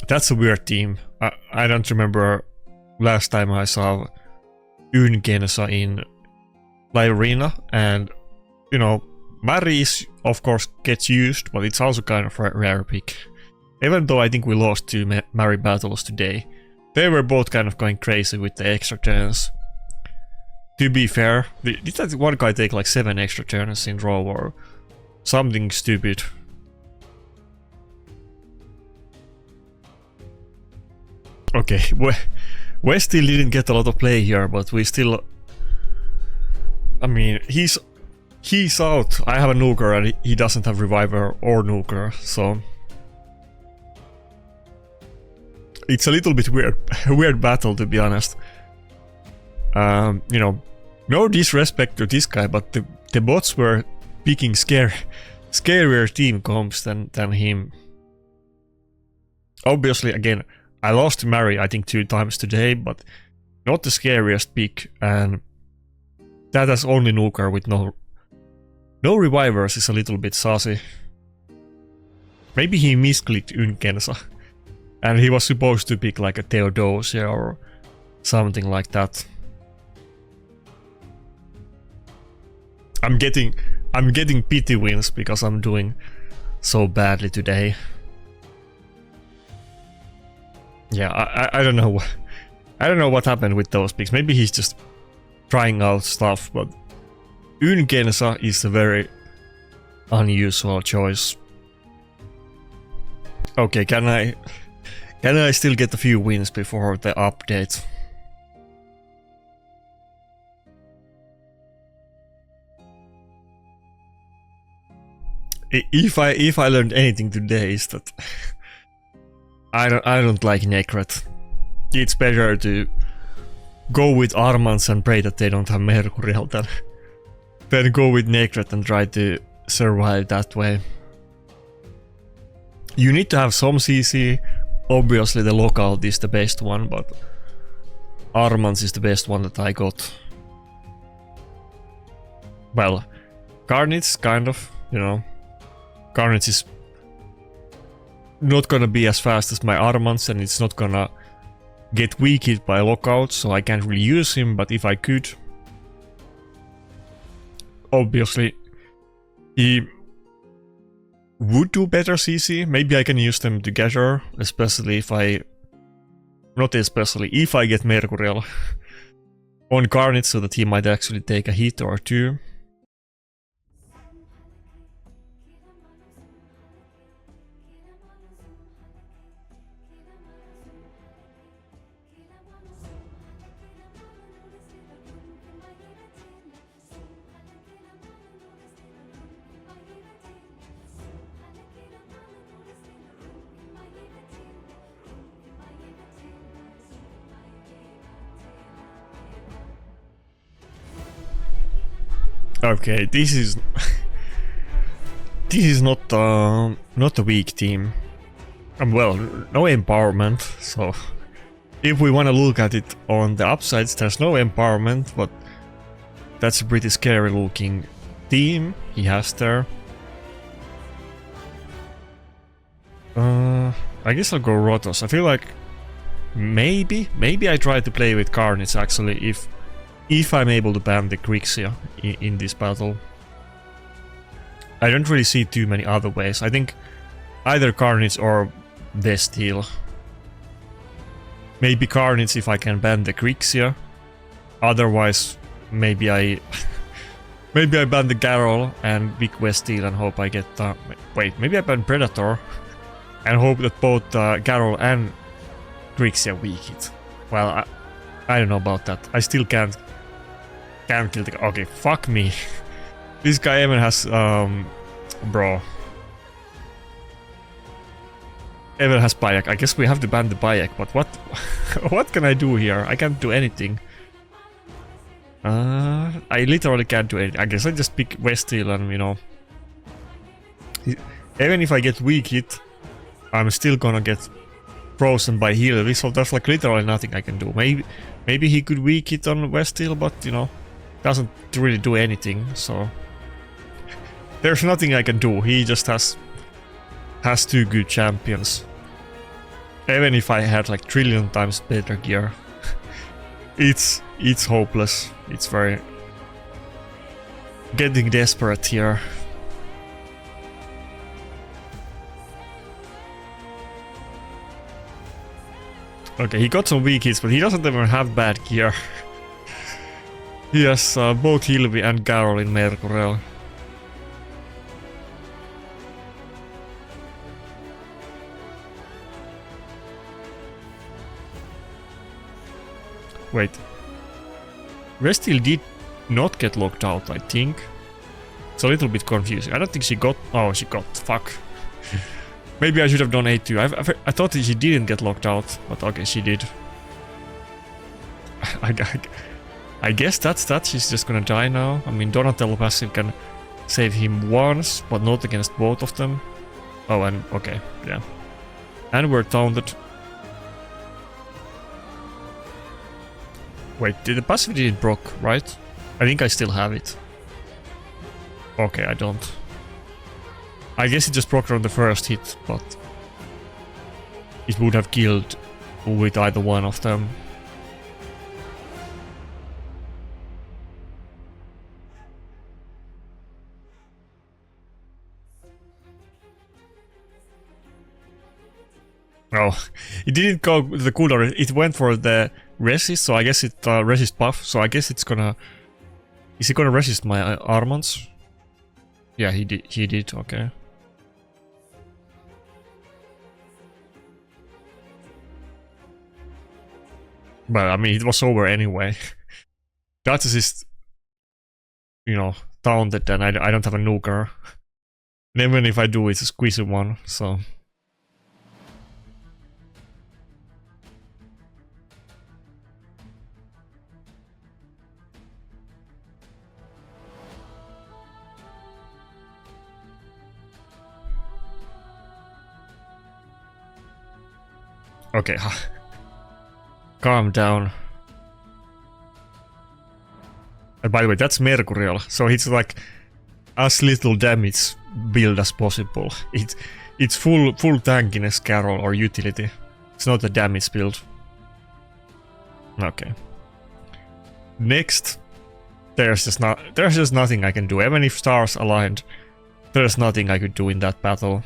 That's a weird team. I don't remember last time I saw Xenogenesis in live arena, and you know, Mary is of course gets used, but it's also kind of a rare pick. Even though I think we lost 2 Mary battles today, they were both kind of going crazy with the extra turns. To be fair, did that one guy take like 7 extra turns in row or something stupid? Okay, Vestele didn't get a lot of play here, but we still... I mean, he's out. I have a nuker and he doesn't have reviver or nuker, so... It's a little bit weird battle, to be honest. You know, no disrespect to this guy, but the bots were picking scarier team comps than him. Obviously, again, I lost to Mary I think 2 times today, but not the scariest pick, and that has only nuker with no revivers is a little bit saucy. Maybe he misclicked Xenogenesis. And he was supposed to pick like a Theodosia or something like that. I'm getting pity wins because I'm doing so badly today. Yeah, I don't know. I don't know what happened with those picks. Maybe he's just trying out stuff, but Xenogenesis is a very unusual choice. Okay, can I still get a few wins before the update? If I learned anything today is that I don't like Nekhret. It's better to go with Armans and pray that they don't have Mercurial than go with Nekhret and try to survive that way. You need to have some CC. Obviously the lockout is the best one, but Armans is the best one that I got. Well, Carnage kind of, you know. Carnage is not gonna be as fast as my Armans, and it's not gonna get weakened by lockout, so I can't really use him, but if I could... Obviously, he would do better CC. Maybe I can use them together, especially if I... Not especially, if I get Mercurial on Carnage, so that he might actually take a hit or 2. Okay, this is this is not a weak team. Well, no empowerment. So if we want to look at it on the upsides, there's no empowerment, but that's a pretty scary looking team he has there. I guess I'll go Rotos. I feel like maybe I try to play with Carnage actually if I'm able to ban the Grixia in this battle. I don't really see too many other ways. I think either Carnage or Vestele. Maybe Carnage if I can ban the Grixia. Otherwise, maybe I ban the Garol and big Vestele and hope I get... wait, maybe I ban Predator and hope that both Garol and Grixia weak it. Well, I don't know about that. I still can't kill the... Okay, fuck me. This guy even has... bro. Evel has Bayek. I guess we have to ban the Bayek, but what what can I do here? I can't do anything. I literally can't do anything. I guess I just pick Vestele and, you know... Even if I get weak hit, I'm still gonna get frozen by healer, so there's like literally nothing I can do. Maybe he could weak hit on Vestele, but, you know, doesn't really do anything, so... There's nothing I can do. He just has 2 good champions. Even if I had like trillion times better gear, it's hopeless. It's very getting desperate here. Okay, he got some weak hits, but he doesn't even have bad gear. He has both Hilvi and Garol in Mercurial. Wait. Vestele did not get locked out, I think. It's a little bit confusing. I don't think she got... Oh, she got... Fuck. Maybe I should have done A2. I thought she didn't get locked out, but okay, she did. I guess that's that. She's just gonna die now. I mean, Donatello passive can save him once, but not against both of them. Oh, and... Okay, yeah. And we're taunted. Wait, the passivity didn't broke, right? I think I still have it. Okay, I don't. I guess it just broke on the first hit, but it would have killed with either one of them. Oh, it didn't go with the cooldown, it went for the resist, so I guess it resist buff, so I guess it's gonna... Is it gonna resist my Armons? Yeah, he did, okay. But I mean, it was over anyway. That is just, you know, taunted and I don't have a nuker. And even if I do, it's a squeezy one, so... Okay, calm down. And by the way, that's Mercurial, so it's like as little damage build as possible. It's full tankiness Carol or utility. It's not a damage build. Okay. Next, there's just nothing I can do. Even if stars aligned, there's nothing I could do in that battle.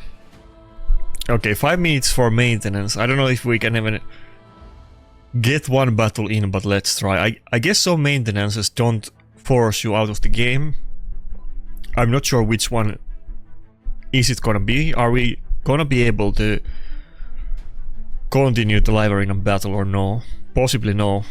Okay, 5 minutes for maintenance. I don't know if we can even get one battle in, but let's try. I guess some maintenances don't force you out of the game. I'm not sure which one is it gonna be. Are we gonna be able to continue the live arena battle or no? Possibly no.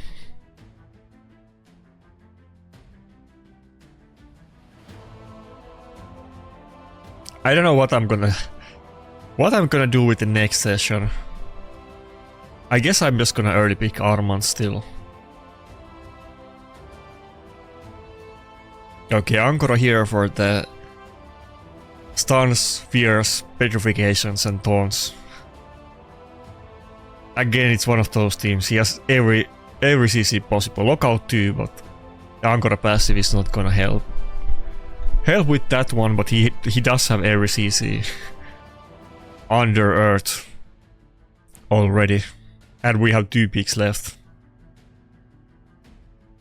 I don't know what I'm gonna do with the next session. I guess I'm just gonna early pick Armand still. Okay, Ankara here for the stuns, fears, petrifications and taunts. Again, it's one of those teams. He has every CC possible. Lockout too, but the Ankara passive is not gonna help. Help with that one, but he does have every CC. Under Earth already, and we have 2 picks left.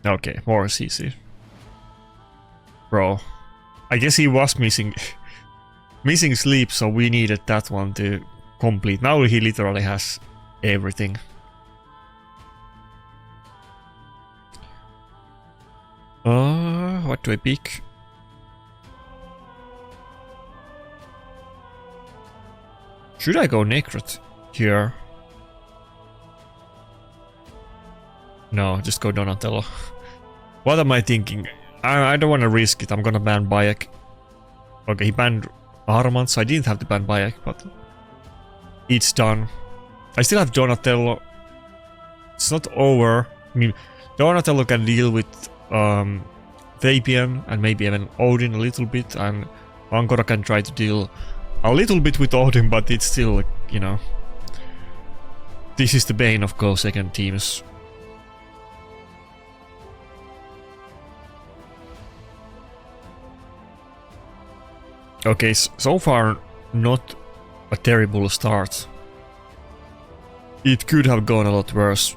Okay, more CC. Bro, I guess he was missing sleep, so we needed that one to complete. Now he literally has everything. What do I pick? Should I go Nekhret here? No, just go Donatello. What am I thinking? I don't want to risk it. I'm gonna ban Bayek. Okay, he banned Armand, so I didn't have to ban Bayek, but... it's done. I still have Donatello. It's not over. I mean, Donatello can deal with Fabian and maybe even Odin a little bit, and Angora can try to deal a little bit with Odin, but it's still, you know, this is the bane of Go second teams. Okay, so far not a terrible start. It could have gone a lot worse.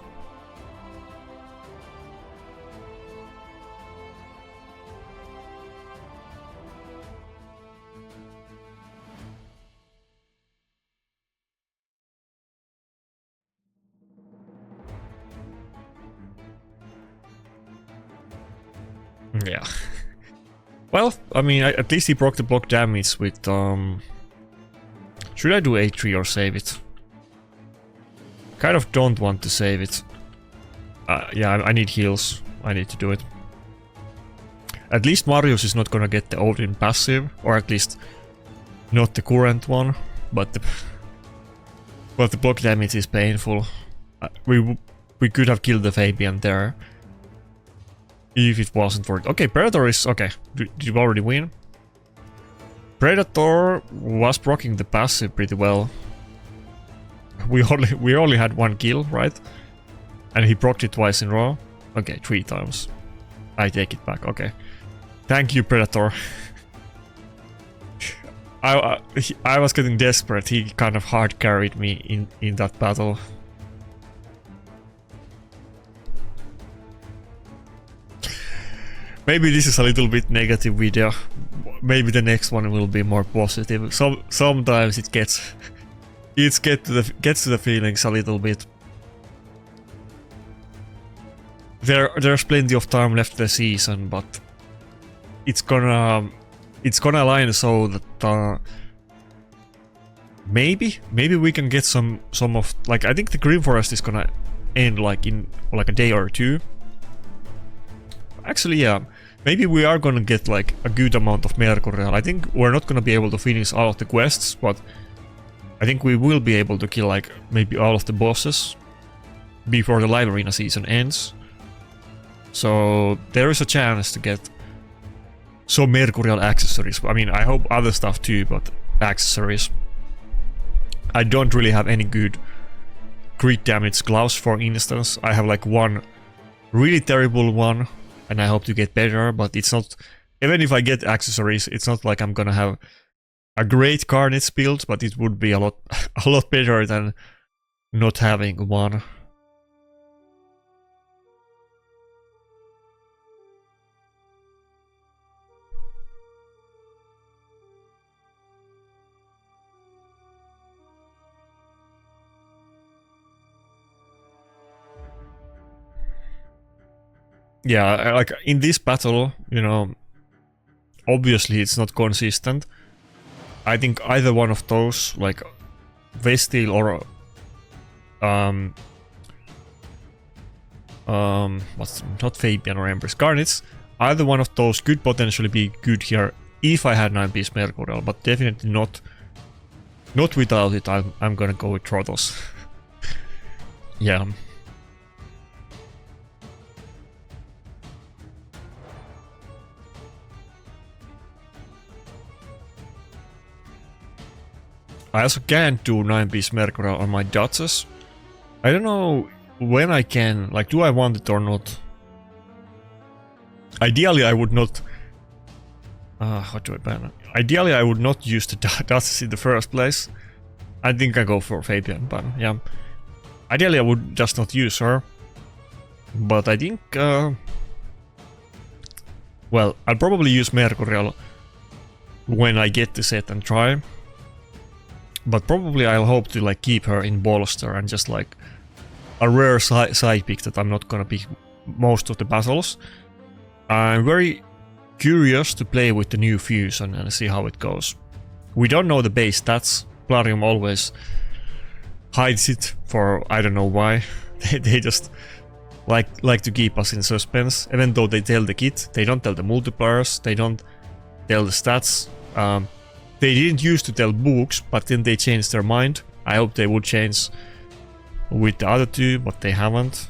Yeah. Well, I mean, at least he broke the block damage with, should I do A3 or save it? Kind of don't want to save it. Yeah, I need heals. I need to do it. At least Marius is not gonna get the Odin passive, or at least not the current one, but the block damage is painful. We could have killed the Fabian there. If it wasn't for it. Okay, Predator is... okay, did you already win? Predator was proccing the passive pretty well. We only had one kill, right? And he procced it twice in a row. Okay, 3 times. I take it back, okay. Thank you, Predator. I was getting desperate. He kind of hard carried me in that battle. Maybe this is a little bit negative video. Maybe the next one will be more positive. Sometimes it gets to the feelings a little bit. There's plenty of time left the season, but it's gonna align so that maybe we can get some of, like, I think the Green Forest is gonna end like in like a day or two. Actually, yeah. Maybe we are gonna get like a good amount of Mercurial. I think we're not gonna be able to finish all of the quests, but I think we will be able to kill like maybe all of the bosses before the live arena season ends. So there is a chance to get some Mercurial accessories. I mean, I hope other stuff too, but accessories. I don't really have any good crit damage gloves, for instance. I have like one really terrible one, and I hope to get better, but it's not... even if I get accessories, it's not like I'm gonna have a great Carnage build, but it would be a lot better than not having one. Yeah, like in this battle, you know, obviously it's not consistent. I think either one of those, like Vestele or what's not Fabian or Empress Carnage, either one of those could potentially be good here if I had 9-piece Mercurial, but definitely not without it. I'm gonna go with Trotos. Yeah. I also can't do 9-piece Mercurial on my Duchess. I don't know when I can, like, do I want it or not? Ideally I would not... what do I ban? Ideally I would not use the Duchess in the first place. I think I go for Fabian ban, yeah. Ideally I would just not use her. But I think... well, I'll probably use Mercurial when I get the set and try. But probably I'll hope to like keep her in bolster and just like a rare side pick that I'm not gonna pick most of the battles. I'm very curious to play with the new fusion and see how it goes. We don't know the base stats. Plarium always hides it for I don't know why. They just like to keep us in suspense. Even though they tell the kit, they don't tell the multipliers, they don't tell the stats. They didn't used to tell books, but then they changed their mind. I hope they would change with the other two, but they haven't.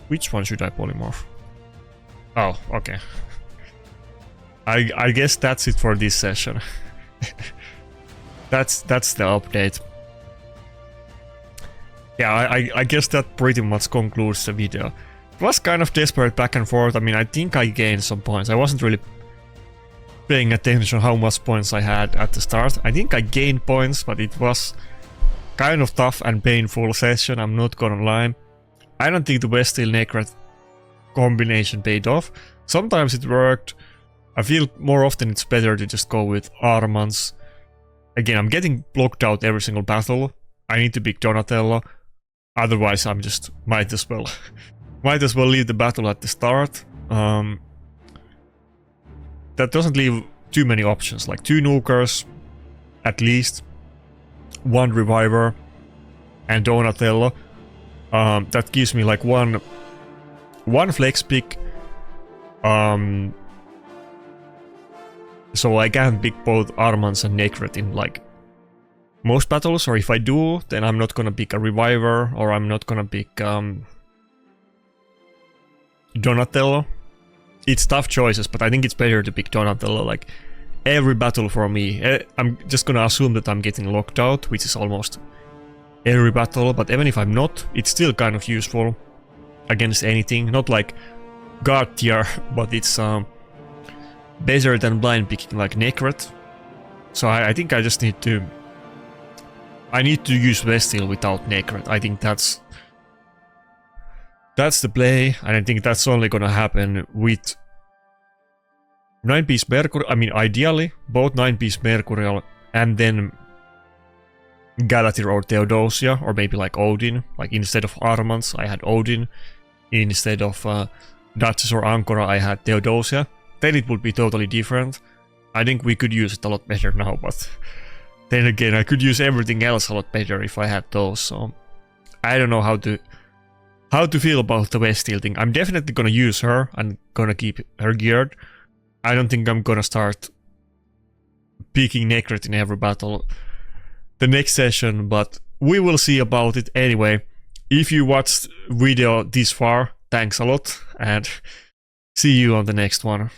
Which one should I polymorph? Oh, okay. I guess that's it for this session. That's the update. Yeah, I guess that pretty much concludes the video. It was kind of desperate back and forth. I mean, I think I gained some points. I wasn't really paying attention how much points I had at the start. I think I gained points, but it was kind of tough and painful session, I'm not gonna lie. I don't think the Vestele Nekhret combination paid off. Sometimes it worked. I feel more often it's better to just go with Armans. Again, I'm getting blocked out every single battle. I need to pick Donatello. Otherwise, I'm just might as well leave the battle at the start. That doesn't leave too many options, like 2 nukers, at least, 1 reviver, and Donatello. That gives me like one flex pick. So I can pick both Armans and Nekhret in like most battles, or if I do, then I'm not gonna pick a reviver, or I'm not gonna pick Donatello. It's tough choices, but I think it's better to pick Donatello. Like every battle for me, I'm just gonna assume that I'm getting locked out, which is almost every battle, but even if I'm not, it's still kind of useful against anything. Not like God tier, but it's better than blind picking like Nekhret. So I think I just need to use Vestele without Nekhret. I think that's the play, and I think that's only gonna happen with 9-piece Mercurial. I mean, ideally, both 9-piece Mercurial and then Galatir or Theodosia, or maybe like Odin. Like instead of Armans, I had Odin. Instead of Duchess or Ancora, I had Theodosia. Then it would be totally different. I think we could use it a lot better now, but then again, I could use everything else a lot better if I had those. So I don't know how to feel about the Vestele thing. I'm definitely gonna use her and gonna keep her geared. I don't think I'm gonna start picking Nekhret in every battle the next session, but we will see about it anyway. If you watched video this far, thanks a lot, and see you on the next one.